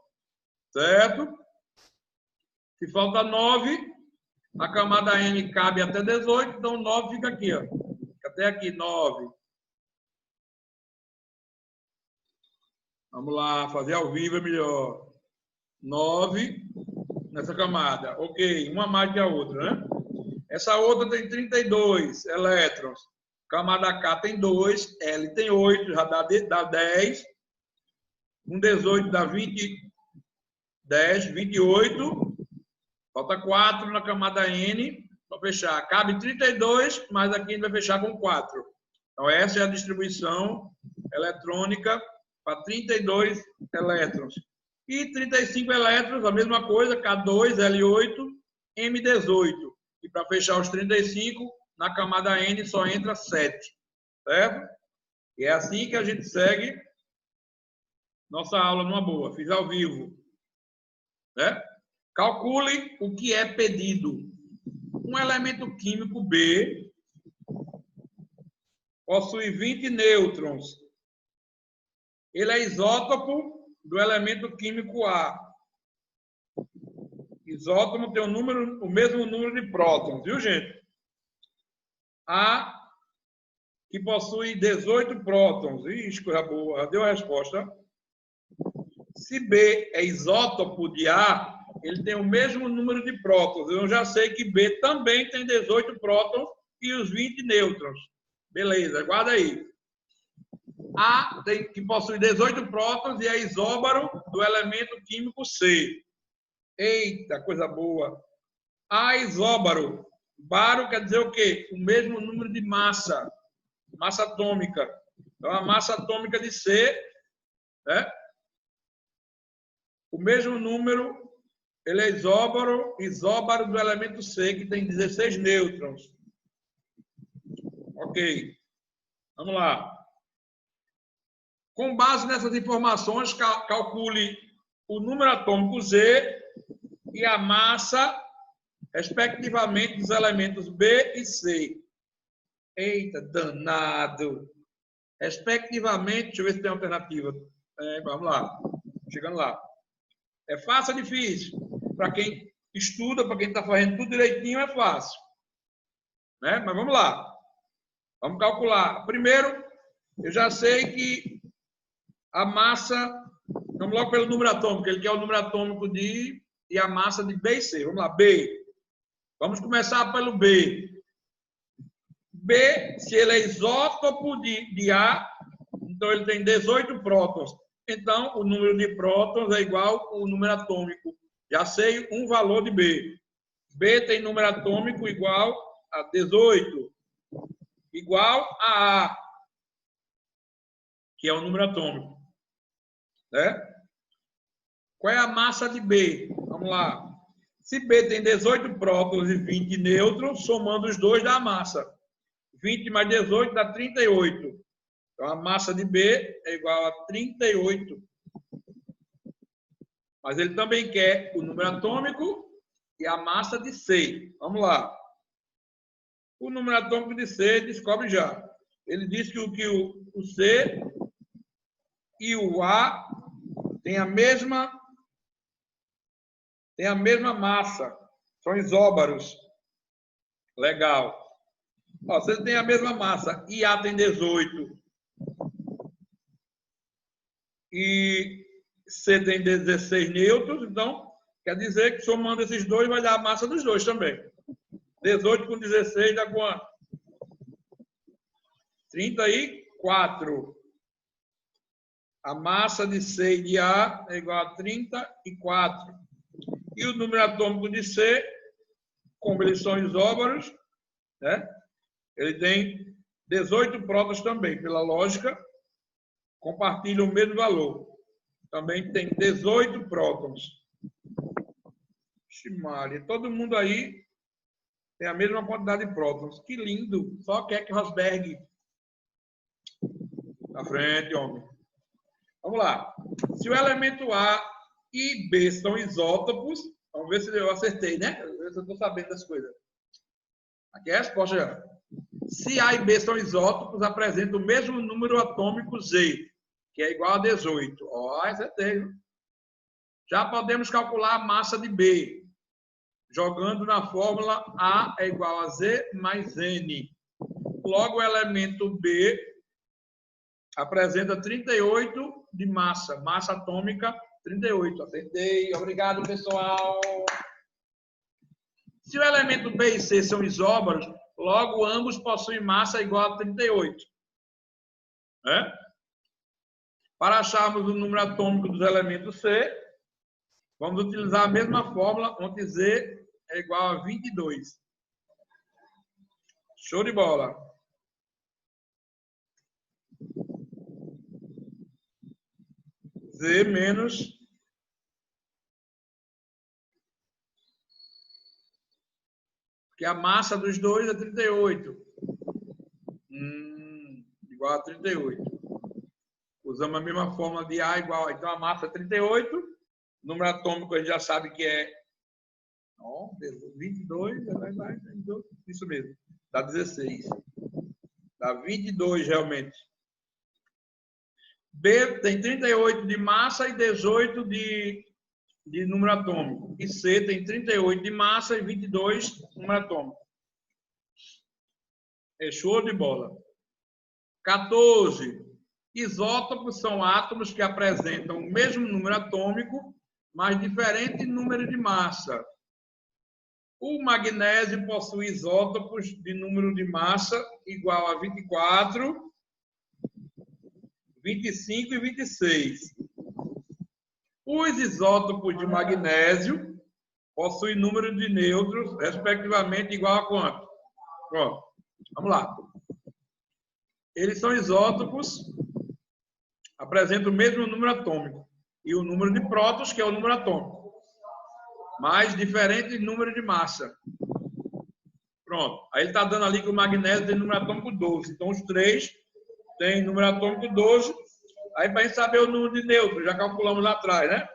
Certo? Se falta 9, a camada M cabe até 18, então 9 fica aqui, ó. Fica até aqui, 9. Vamos lá, fazer ao vivo é melhor. 9 nessa camada. Ok, uma mais que a outra, né? Essa outra tem 32 elétrons. Camada K tem 2, L tem 8, já dá 10. Um 18 dá 20, 10, 28. Falta 4 na camada N. Para fechar, cabe 32, mas aqui a gente vai fechar com 4. Então, essa é a distribuição eletrônica para 32 elétrons. E 35 elétrons, a mesma coisa, K2, L8, M18. E para fechar os 35, na camada N só entra 7. Certo? E é assim que a gente segue nossa aula numa boa. Fiz ao vivo. Né? Calcule o que é pedido. Um elemento químico B possui 20 nêutrons. Ele é isótopo do elemento químico A. Isótopo tem o mesmo número de prótons, viu, gente? A, que possui 18 prótons. Ixi, coisa boa, já deu a resposta. Se B é isótopo de A, ele tem o mesmo número de prótons. Eu já sei que B também tem 18 prótons e os 20 nêutrons. Beleza, guarda aí. A, que possui 18 prótons e é isóbaro do elemento químico C. Eita, coisa boa. A isóbaro. Baro quer dizer o quê? O mesmo número de massa. Massa atômica. Então, a massa atômica de C, né? O mesmo número, ele é isóbaro do elemento C, que tem 16 nêutrons. Ok. Vamos lá. Com base nessas informações, calcule o número atômico Z e a massa, respectivamente, dos elementos B e C. Eita, danado! Respectivamente, deixa eu ver se tem alternativa. Vamos lá. Chegando lá. É fácil ou difícil? Para quem estuda, para quem está fazendo tudo direitinho, é fácil. Né? Mas vamos lá. Vamos calcular. Primeiro, eu já sei que a massa... Vamos logo pelo número atômico. Ele quer o número atômico e a massa de B e C. Vamos lá, B. Vamos começar pelo B. B, se ele é isótopo de A, então ele tem 18 prótons. Então, o número de prótons é igual ao número atômico. Já sei um valor de B. B tem número atômico igual a 18, igual a A, que é o número atômico. Né? Qual é a massa de B? Vamos lá. Se B tem 18 prótons e 20 nêutrons, somando os dois dá a massa. 20 mais 18 dá 38. Então, a massa de B é igual a 38. Mas ele também quer o número atômico e a massa de C. Vamos lá. O número atômico de C, descobre já. Ele diz que o C e o A têm a mesma massa. São isóbaros. Legal. Ó, se ele tem a mesma massa e A tem 18 e C tem 16 nêutrons, então quer dizer que somando esses dois vai dar a massa dos dois também. 18 com 16 dá quanto? 34. A massa de C e de A é igual a 34. E o número atômico de C, como eles são isóbaros, né? Ele tem 18 prótons também, pela lógica, compartilha o mesmo valor. Também tem 18 prótons. Ximaria, todo mundo aí tem a mesma quantidade de prótons. Que lindo! Só Keck Rosberg. Na frente, homem. Vamos lá. Se o elemento A e B são isótopos, vamos ver se eu acertei, né? Eu estou sabendo das coisas. Aqui é a resposta já. Se A e B são isótopos, apresentam o mesmo número atômico Z, que é igual a 18. Ó, acertei. Já podemos calcular a massa de B, jogando na fórmula A é igual a Z mais N. Logo, o elemento B apresenta 38 de massa. Massa atômica, 38. Acertei. Obrigado, pessoal. Se o elemento B e C são isóbaros, logo ambos possuem massa igual a 38. Né? Para acharmos o número atômico dos elementos C, vamos utilizar a mesma fórmula, onde Z é igual a 22. Show de bola. Z menos... que a massa dos dois é 38. Igual a 38. Usamos a mesma fórmula de A igual. Então, a massa é 38. O número atômico a gente já sabe que é 22. Isso mesmo. Dá 16. Dá 22, realmente. B tem 38 de massa e 18 de número atômico. E C tem 38 de massa e 22 de número atômico. É show de bola. 14. Isótopos são átomos que apresentam o mesmo número atômico, mas diferente número de massa. O magnésio possui isótopos de número de massa igual a 24, 25 e 26. Os isótopos de magnésio possuem número de nêutrons, respectivamente, igual a quanto? Ó, vamos lá. Eles são isótopos, apresentam o mesmo número atômico. E o número de prótons, que é o número atômico. Mas diferente número de massa. Pronto. Aí ele está dando ali que o magnésio tem número atômico 12. Então, os três têm número atômico 12. Aí, para a gente saber o número de nêutrons, já calculamos lá atrás, né?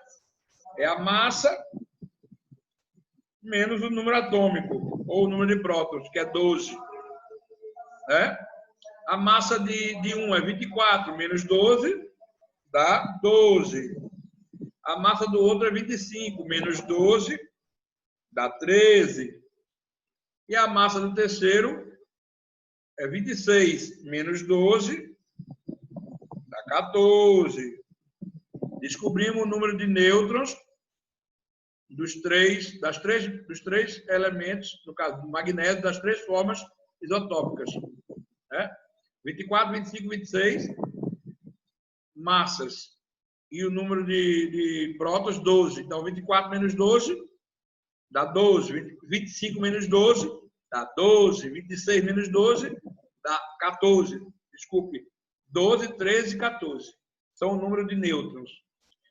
É a massa menos o número atômico, ou o número de prótons, que é 12. Né? A massa de 1 é 24, menos 12, dá 12. A massa do outro é 25, menos 12, dá 13. E a massa do terceiro é 26, menos 12, dá 14. Descobrimos o número de nêutrons dos três elementos, no caso do magnésio, das três formas isotópicas. Né? 24, 25, 26 massas. E o número de prótons, 12. Então, 24 menos 12 dá 12. 25 menos 12 dá 12. 26 menos 12 dá 14. Desculpe. 12, 13 e 14. São o número de nêutrons.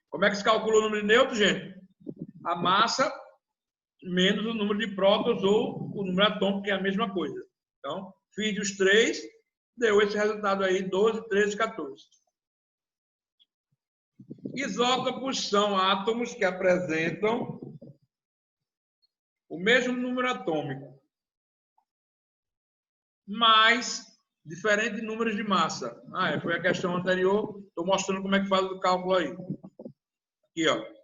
Como é que se calcula o número de nêutrons, gente? A massa menos o número de prótons ou o número atômico, que é a mesma coisa. Então, fiz os três, deu esse resultado aí, 12, 13 e 14. Isótopos são átomos que apresentam o mesmo número atômico, mas diferentes números de massa. Foi a questão anterior. Estou mostrando como é que faz o cálculo aí. Aqui, ó.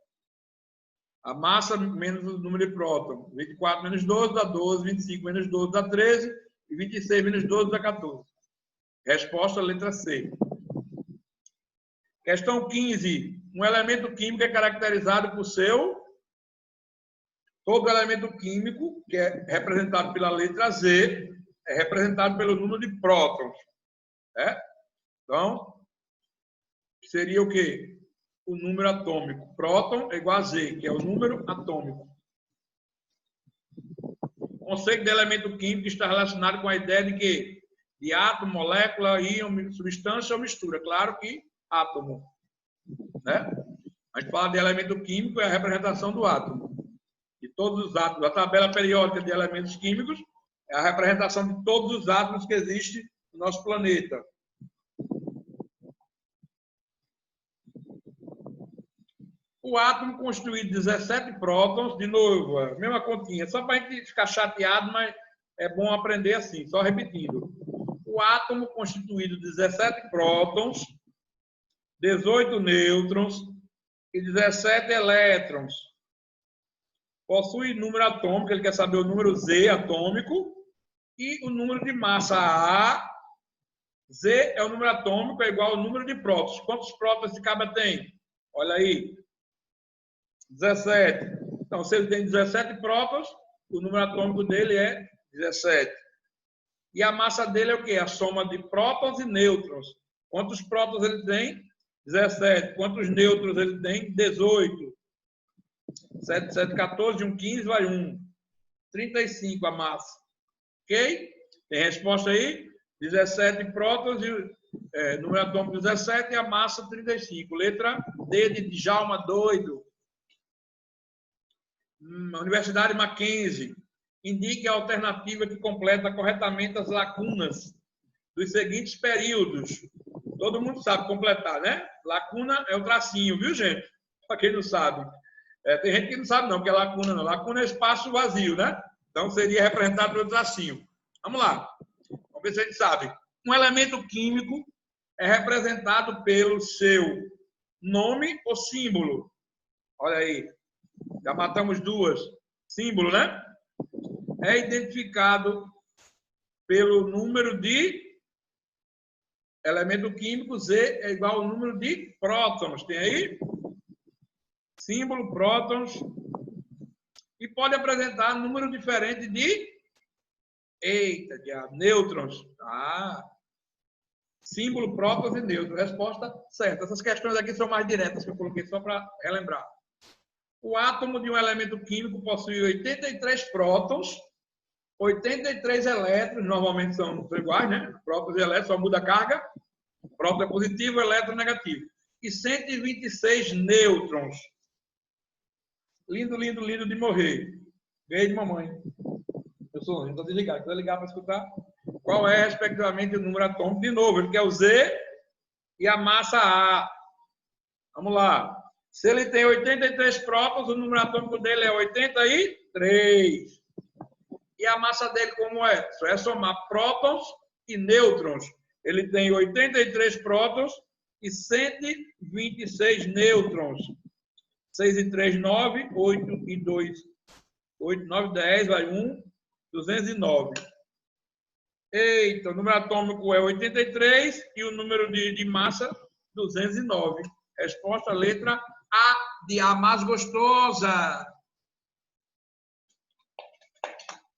A massa menos o número de próton. 24 menos 12 dá 12, 25 menos 12 dá 13 e 26 menos 12 dá 14. Resposta, letra C. Questão 15. Um elemento químico é caracterizado por seu... Todo elemento químico, que é representado pela letra Z, é representado pelo número de prótons. Né? Então, seria o quê? O número atômico. Próton é igual a Z, que é o número atômico. O conceito de elemento químico está relacionado com a ideia de quê? De átomo, molécula, íon, substância ou mistura. Claro que átomo. Né? A gente fala de elemento químico, é a representação do átomo. De todos os átomos. A tabela periódica de elementos químicos é a representação de todos os átomos que existem no nosso planeta. O átomo constituído de 17 prótons, de novo, a mesma continha, só para a gente ficar chateado, mas é bom aprender assim, só repetindo. O átomo constituído de 17 prótons, 18 nêutrons e 17 elétrons. Possui número atômico, ele quer saber o número Z atômico e o número de massa A. Z é o número atômico, é igual ao número de prótons. Quantos prótons esse cabra tem? Olha aí. 17. Então, se ele tem 17 prótons, o número atômico dele é 17. E a massa dele é o quê? A soma de prótons e nêutrons. Quantos prótons ele tem? 17. Quantos nêutrons ele tem? 18. 7, 7, 14, 1, 15, vai 1. 35 a massa. Ok? Tem resposta aí? 17 prótons, número atômico 17 e a massa 35. Letra D de Djalma Doido. Universidade Mackenzie. Indique a alternativa que completa corretamente as lacunas dos seguintes períodos. Todo mundo sabe completar, né? Lacuna é o tracinho, viu, gente? Para quem não sabe. Tem gente que não sabe não, que é lacuna não. Lacuna é espaço vazio, né? Então seria representado pelo tracinho. Vamos lá. Vamos ver se a gente sabe. Um elemento químico é representado pelo seu nome ou símbolo. Olha aí. Já matamos duas. Símbolo, né? É identificado pelo número de elemento químico. Z é igual ao número de prótons. Tem aí? Símbolo, prótons. E pode apresentar número diferente de... Eita, diabo. Nêutrons. Símbolo, prótons e nêutrons. Resposta certa. Essas questões aqui são mais diretas que eu coloquei só para relembrar. O átomo de um elemento químico possui 83 prótons, 83 elétrons, normalmente são iguais, né? Prótons e elétrons, só muda a carga. Próton é positivo, elétron é negativo. E 126 nêutrons. Lindo, lindo, lindo de morrer. Ganhei de mamãe. Eu sou ruim, estou desligado. Vou ligar para escutar qual é, respectivamente, o número atômico. De novo, ele quer o Z e a massa A. Vamos lá. Se ele tem 83 prótons, o número atômico dele é 83. E a massa dele como é? Só é somar prótons e nêutrons. Ele tem 83 prótons e 126 nêutrons. 6 e 3, 9. 8 e 2, 8, 9, 10, vai 1, 209. Eita, o número atômico é 83 e o número de massa, 209. Resposta, letra A, de A mais gostosa.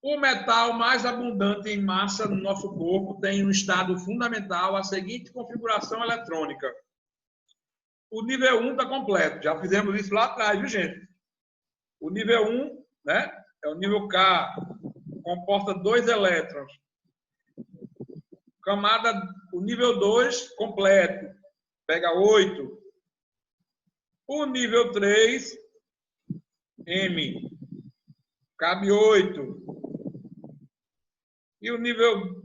O metal mais abundante em massa no nosso corpo tem um estado fundamental a seguinte configuração eletrônica. O nível 1 está completo. Já fizemos isso lá atrás, viu, gente? O nível 1, né, é o nível K, comporta 2 elétrons. Camada, o nível 2, completo, pega 8. O nível 3, M, cabe 8. E o nível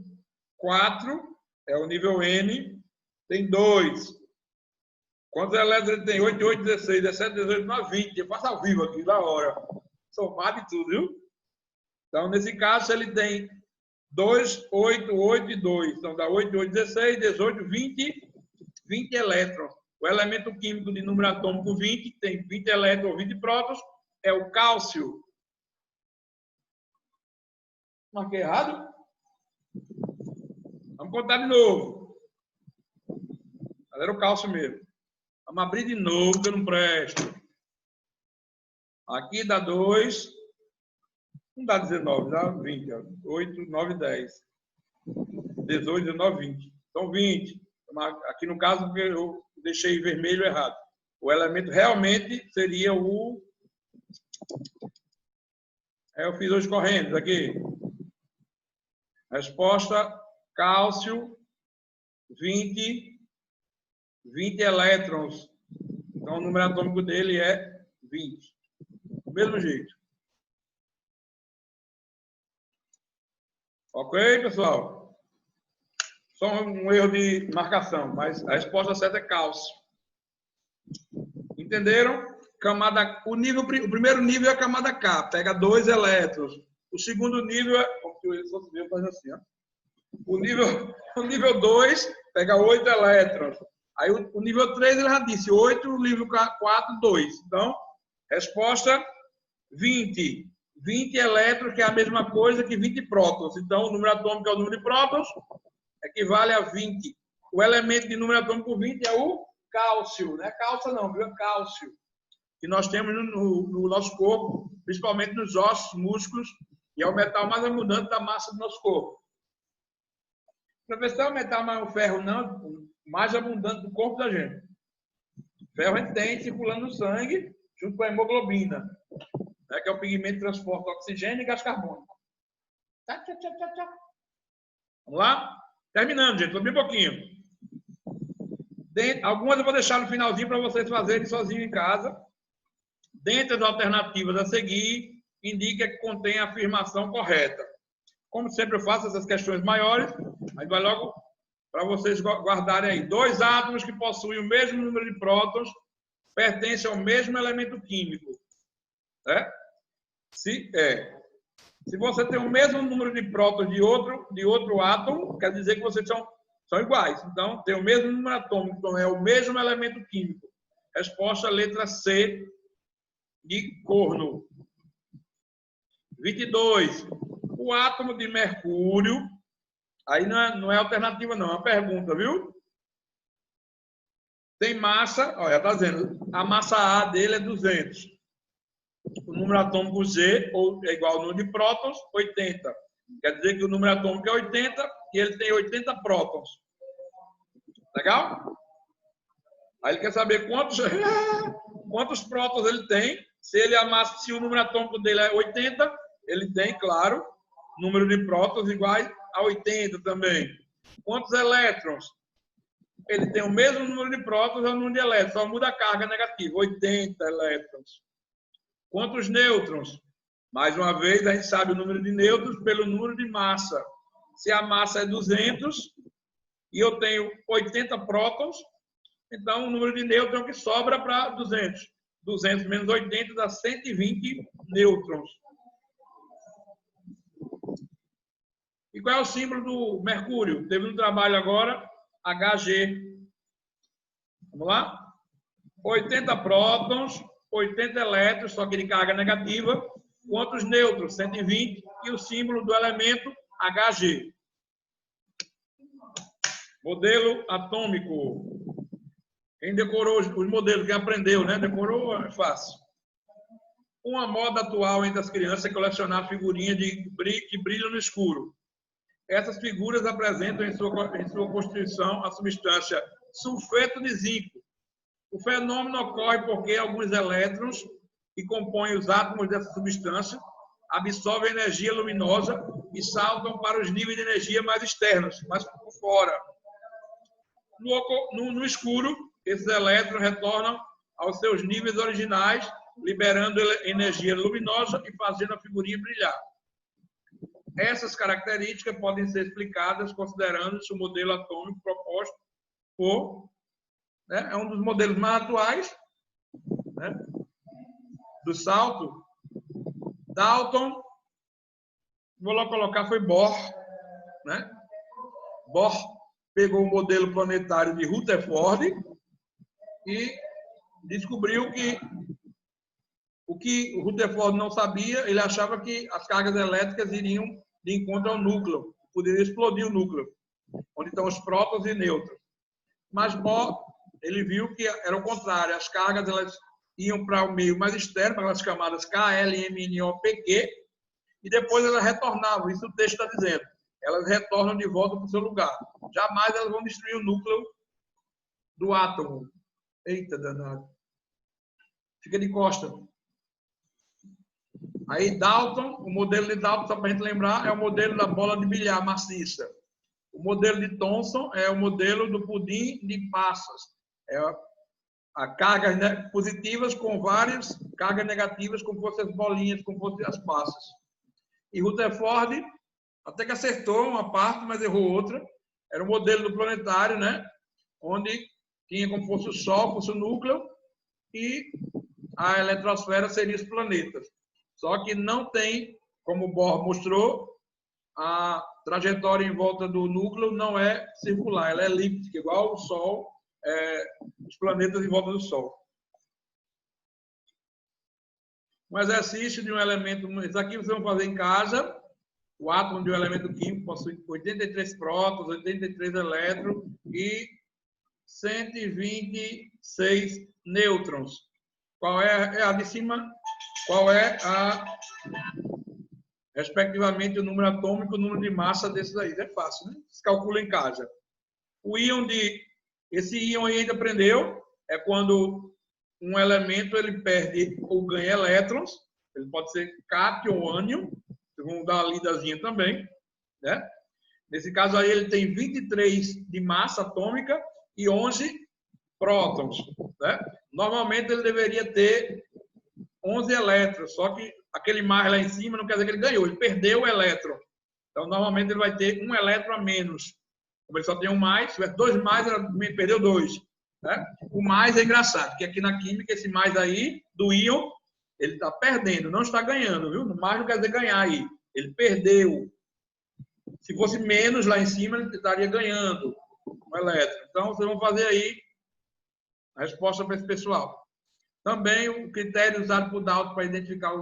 4, é o nível N, tem 2. Quantos elétrons ele tem? 8, 8, 16, 17, 18, 19, 20. Eu faço ao vivo aqui, da hora. Somar de tudo, viu? Então, nesse caso, ele tem 2, 8, 8 e 2. Então, dá 8, 8, 16, 18, 20, 20 elétrons. O elemento químico de número atômico 20, tem 20 elétrons ou 20 prótons, é o cálcio. Marquei errado? Vamos contar de novo. Era o cálcio mesmo. Vamos abrir de novo, que eu não presto. Aqui dá 2. Não dá 19, dá 20. 8, 9, 10. 18, 19, 20. Então, 20. Aqui no caso, eu deixei vermelho errado. O elemento realmente seria o... Eu fiz hoje correndo aqui. Resposta, cálcio, 20 elétrons. Então, o número atômico dele é 20. Do mesmo jeito. Ok, pessoal? Só um erro de marcação, mas a resposta certa é cálcio. Entenderam? Camada, o primeiro nível é a camada K, pega 2 elétrons. O segundo nível é... Assim, ó. O nível 2 pega 8 elétrons. Aí o nível 3 ele já disse 8, o nível 4, 2. Então, resposta 20. 20 elétrons, que é a mesma coisa que 20 prótons. Então, o número atômico é o número de prótons, equivale a 20. O elemento de número atômico 20 é o cálcio. Não é cálcio não, viu? É cálcio. Que nós temos no nosso corpo, principalmente nos ossos, músculos, e é o metal mais abundante da massa do nosso corpo. Professor, o metal não é o ferro, não, o mais abundante do corpo da gente. Ferro a gente tem circulando no sangue, junto com a hemoglobina, né, que é o pigmento que transporta oxigênio e gás carbônico. Vamos lá? Terminando, gente. Bem pouquinho. Algumas eu vou deixar no finalzinho para vocês fazerem sozinho em casa. Dentre as alternativas a seguir, indica que contém a afirmação correta. Como sempre eu faço essas questões maiores, mas vai logo para vocês guardarem aí. 2 átomos que possuem o mesmo número de prótons pertencem ao mesmo elemento químico. Se você tem o mesmo número de prótons de outro átomo, quer dizer que vocês são iguais. Então, tem o mesmo número atômico, então é o mesmo elemento químico. Resposta letra C, de corno. 22. O átomo de mercúrio, aí não é alternativa não, é uma pergunta, viu? Tem massa, olha, está dizendo, a massa A dele é 200. O número atômico Z é igual ao número de prótons, 80. Quer dizer que o número atômico é 80 e ele tem 80 prótons. Legal? Aí ele quer saber quantos prótons ele tem. Se o número atômico dele é 80, ele tem, claro, número de prótons iguais a 80 também. Quantos elétrons? Ele tem o mesmo número de prótons ao número de elétrons, só muda a carga negativa, 80 elétrons. Quantos nêutrons? Mais uma vez, a gente sabe o número de nêutrons pelo número de massa. Se a massa é 200 e eu tenho 80 prótons, então o número de nêutrons que sobra para 200. 200 menos 80 dá 120 nêutrons. E qual é o símbolo do mercúrio? Teve um trabalho agora, Hg. Vamos lá? 80 prótons, 80 elétrons, só que de carga negativa. Quantos nêutrons? 120. E o símbolo do elemento Hg. Modelo atômico. Quem decorou os modelos, quem aprendeu, né? Decorou, é fácil. Uma moda atual entre as crianças é colecionar figurinhas que brilham no escuro. Essas figuras apresentam em sua constituição a substância sulfeto de zinco. O fenômeno ocorre porque alguns elétrons que compõem os átomos dessa substância absorvem energia luminosa e saltam para os níveis de energia mais externos, mais por fora. No escuro, esses elétrons retornam aos seus níveis originais, liberando energia luminosa e fazendo a figurinha brilhar. Essas características podem ser explicadas considerando-se o modelo atômico proposto por... é um dos modelos mais atuais, né, do salto. Dalton, vou lá colocar, foi Bohr. Né? Bohr pegou o modelo planetário de Rutherford e descobriu que o que o Rutherford não sabia, ele achava que as cargas elétricas iriam de encontro ao núcleo, poderia explodir o núcleo, onde estão os prótons e nêutrons. Mas Bohr, ele viu que era o contrário, as cargas elas iam para o meio mais externo, para as camadas K, L, M, N, O, P, Q, e depois elas retornavam, isso o texto está dizendo, elas retornam de volta para o seu lugar. Jamais elas vão destruir o núcleo do átomo. Eita, danado. Fica de costa. Aí Dalton, o modelo de Dalton, só para a gente lembrar, é o modelo da bola de bilhar maciça. O modelo de Thomson é o modelo do pudim de passas. É a cargas positivas com várias cargas negativas, como fossem as bolinhas, como fossem as passas. E Rutherford até que acertou uma parte, mas errou outra. Era o modelo do planetário, né? Onde tinha como fosse o Sol, fosse o núcleo, e a eletrosfera seria os planetas. Só que não tem, como o Bohr mostrou, a trajetória em volta do núcleo não é circular, ela é elíptica, igual o Sol, os planetas em volta do Sol. Um exercício de um elemento, isso aqui vocês vão fazer em casa. O átomo de um elemento químico possui 83 prótons, 83 elétrons e 126 nêutrons. Qual é a de cima? Qual é respectivamente, o número atômico e o número de massa desses aí? É fácil, né? Se calcula em casa. O íon esse íon aí a gente aprendeu, é quando um elemento ele perde ou ganha elétrons, ele pode ser cátion ou ânion, vamos dar uma lidazinha também, né? Nesse caso aí, ele tem 23 de massa atômica e 11 prótons. Né? Normalmente, ele deveria ter 11 elétrons, só que aquele mais lá em cima não quer dizer que ele ganhou, ele perdeu o elétron. Então, normalmente, ele vai ter um elétron a menos. Como ele só tem um mais, se tiver 2 mais, ele perdeu 2. Né? O mais é engraçado, porque aqui na química, esse mais aí, do íon, ele está perdendo, não está ganhando, viu? Mais não quer dizer ganhar aí. Ele perdeu. Se fosse menos lá em cima, ele estaria ganhando um elétron. Então, vocês vão fazer aí a resposta para esse pessoal. Também o critério usado por Dalton para identificar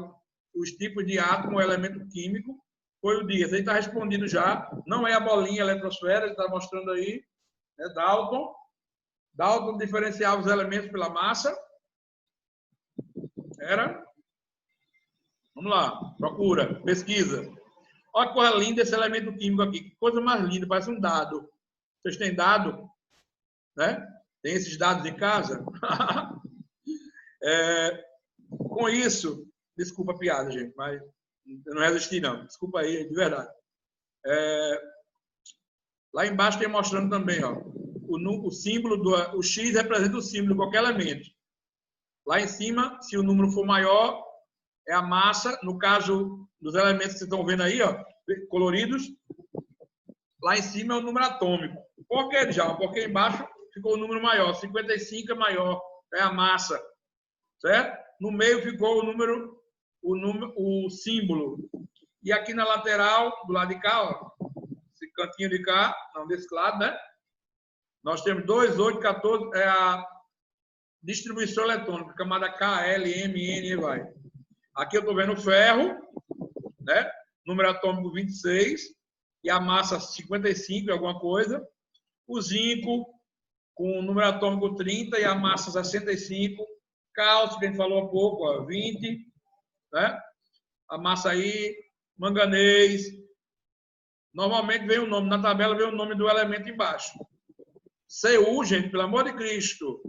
os tipos de átomo ou elemento químico foi o Dias. Ele está respondido já. Não é a bolinha a eletrosfera, ele está mostrando aí. É Dalton. Dalton diferenciava os elementos pela massa. Era? Vamos lá, procura, pesquisa. Olha que coisa linda esse elemento químico aqui. Que coisa mais linda, parece um dado. Vocês têm dado? Né? Tem esses dados em casa? Com isso, desculpa a piada, gente, mas eu não resisti, não. Desculpa aí, de verdade. Lá embaixo tem mostrando também, ó, o símbolo o X representa o símbolo de qualquer elemento. Lá em cima, se o número for maior, é a massa. No caso dos elementos que vocês estão vendo aí, ó, coloridos, lá em cima é o número atômico. Por que, Djalma? Porque embaixo ficou o número maior. 55 é maior, é a massa. Certo? No meio ficou o símbolo. E aqui na lateral, do lado de cá, ó, esse cantinho de cá, não, desse lado, né? Nós temos 2, 8, 14, é a distribuição eletrônica, camada K, L, M, N e vai. Aqui eu estou vendo o ferro, né? Número atômico 26, e a massa 55, alguma coisa. O zinco, com o número atômico 30 e a massa 65. Cálcio, que a gente falou há pouco, ó, 20. Né? A massa aí, manganês. Normalmente vem o nome, na tabela vem o nome do elemento embaixo. Cu, gente, pelo amor de Cristo.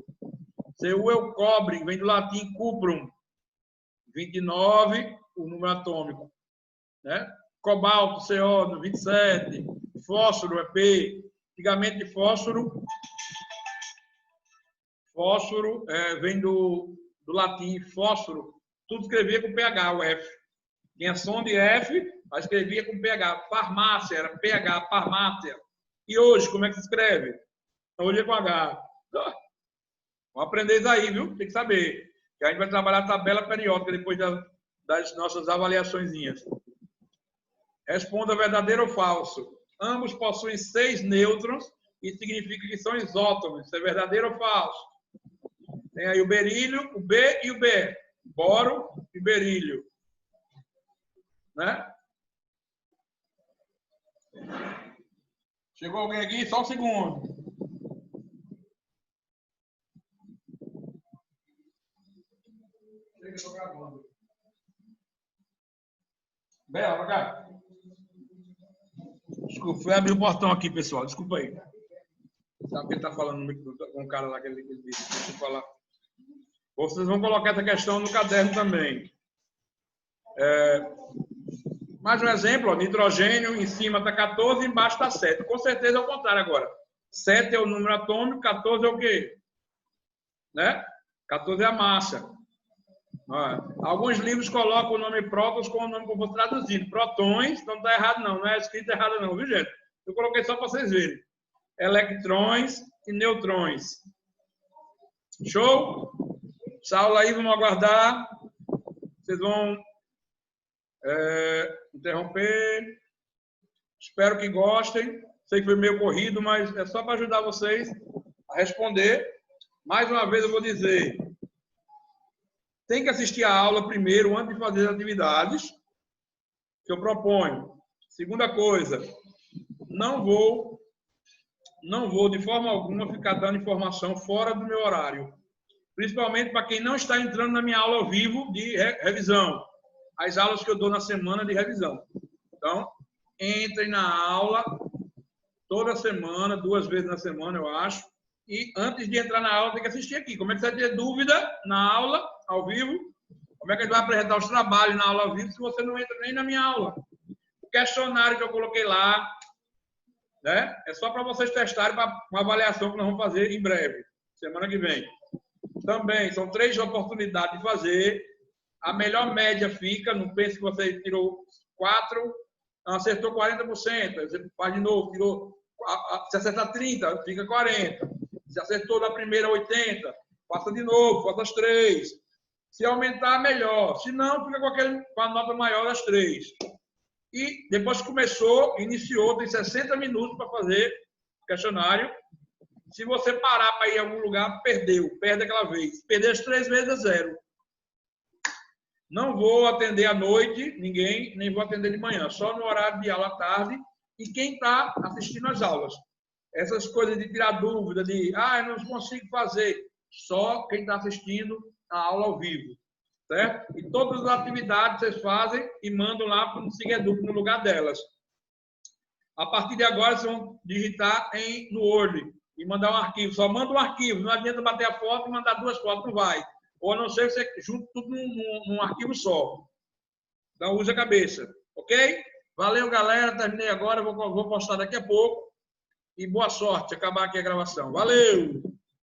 Cu é o cobre, vem do latim cuprum. 29, o número atômico. Né? Cobalto, CO, 27. Fósforo é P. Antigamente, fósforo vem do latim fósforo. Tudo escrevia com PH, o F. Tinha som de F, mas escrevia com PH. Farmácia era PH, farmácia. E hoje, como é que se escreve? Hoje é com H. Vamos aprender isso aí, viu? Tem que saber. Que a gente vai trabalhar a tabela periódica depois das nossas avaliaçõezinhas. Responda verdadeiro ou falso. Ambos possuem 6 nêutrons e significa que são isótopos. Isso é verdadeiro ou falso? Tem aí o berílio, o B e o B. Boro e berílio. Né? Chegou alguém aqui? Só um segundo. Bela, pra cá. Desculpa, fui abrir o portão aqui, pessoal. Desculpa aí. Sabe que ele está falando com o cara lá que ele disse. Deixa eu falar. Vocês vão colocar essa questão no caderno também. Mais um exemplo, ó, nitrogênio em cima está 14, embaixo está 7. Com certeza é o contrário agora. 7 é o número atômico, 14 é o quê? Né? 14 é a massa. Alguns livros colocam o nome prótons com o nome que eu vou traduzindo. Protões, não está errado não, não é escrito errado não, viu gente? Eu coloquei só para vocês verem. Eletrões e neutrões. Show? Essa aula aí, vamos aguardar. Vocês vão interromper. Espero que gostem. Sei que foi meio corrido, mas é só para ajudar vocês a responder. Mais uma vez eu vou dizer, tem que assistir a aula primeiro, antes de fazer as atividades que eu proponho. Segunda coisa, não vou de forma alguma ficar dando informação fora do meu horário. Principalmente para quem não está entrando na minha aula ao vivo de revisão. As aulas que eu dou na semana de revisão. Então, entrem na aula toda semana, 2 vezes na semana, eu acho. E antes de entrar na aula, tem que assistir aqui. Como é que você vai ter dúvida na aula, ao vivo? Como é que a gente vai apresentar os trabalhos na aula ao vivo se você não entra nem na minha aula? O questionário que eu coloquei lá, né? É só para vocês testarem para uma avaliação que nós vamos fazer em breve, semana que vem. Também são 3 oportunidades de fazer. A melhor média fica, não pense que você tirou 4, acertou 40%. Você faz de novo, se acertar 30, fica 40. Se acertou na primeira 80, faça de novo, faça as 3. Se aumentar, melhor. Se não, fica com a nota maior das 3. E depois que começou, iniciou, tem 60 minutos para fazer o questionário. Se você parar para ir em algum lugar, perde aquela vez. Perder as 3 vezes é 0. Não vou atender à noite ninguém, nem vou atender de manhã, só no horário de aula à tarde e quem está assistindo às aulas. Essas coisas de tirar dúvida, eu não consigo fazer, só quem está assistindo a aula ao vivo, certo? E todas as atividades vocês fazem e mandam lá para o SIGEDUC no lugar delas. A partir de agora, vocês vão digitar no Word e mandar um arquivo. Só manda um arquivo, não adianta bater a foto e mandar 2 fotos, não vai. Ou a não ser que você junte tudo num arquivo só. Então, use a cabeça. Ok? Valeu, galera. Terminei agora. Vou postar daqui a pouco. E boa sorte. Acabar aqui a gravação. Valeu!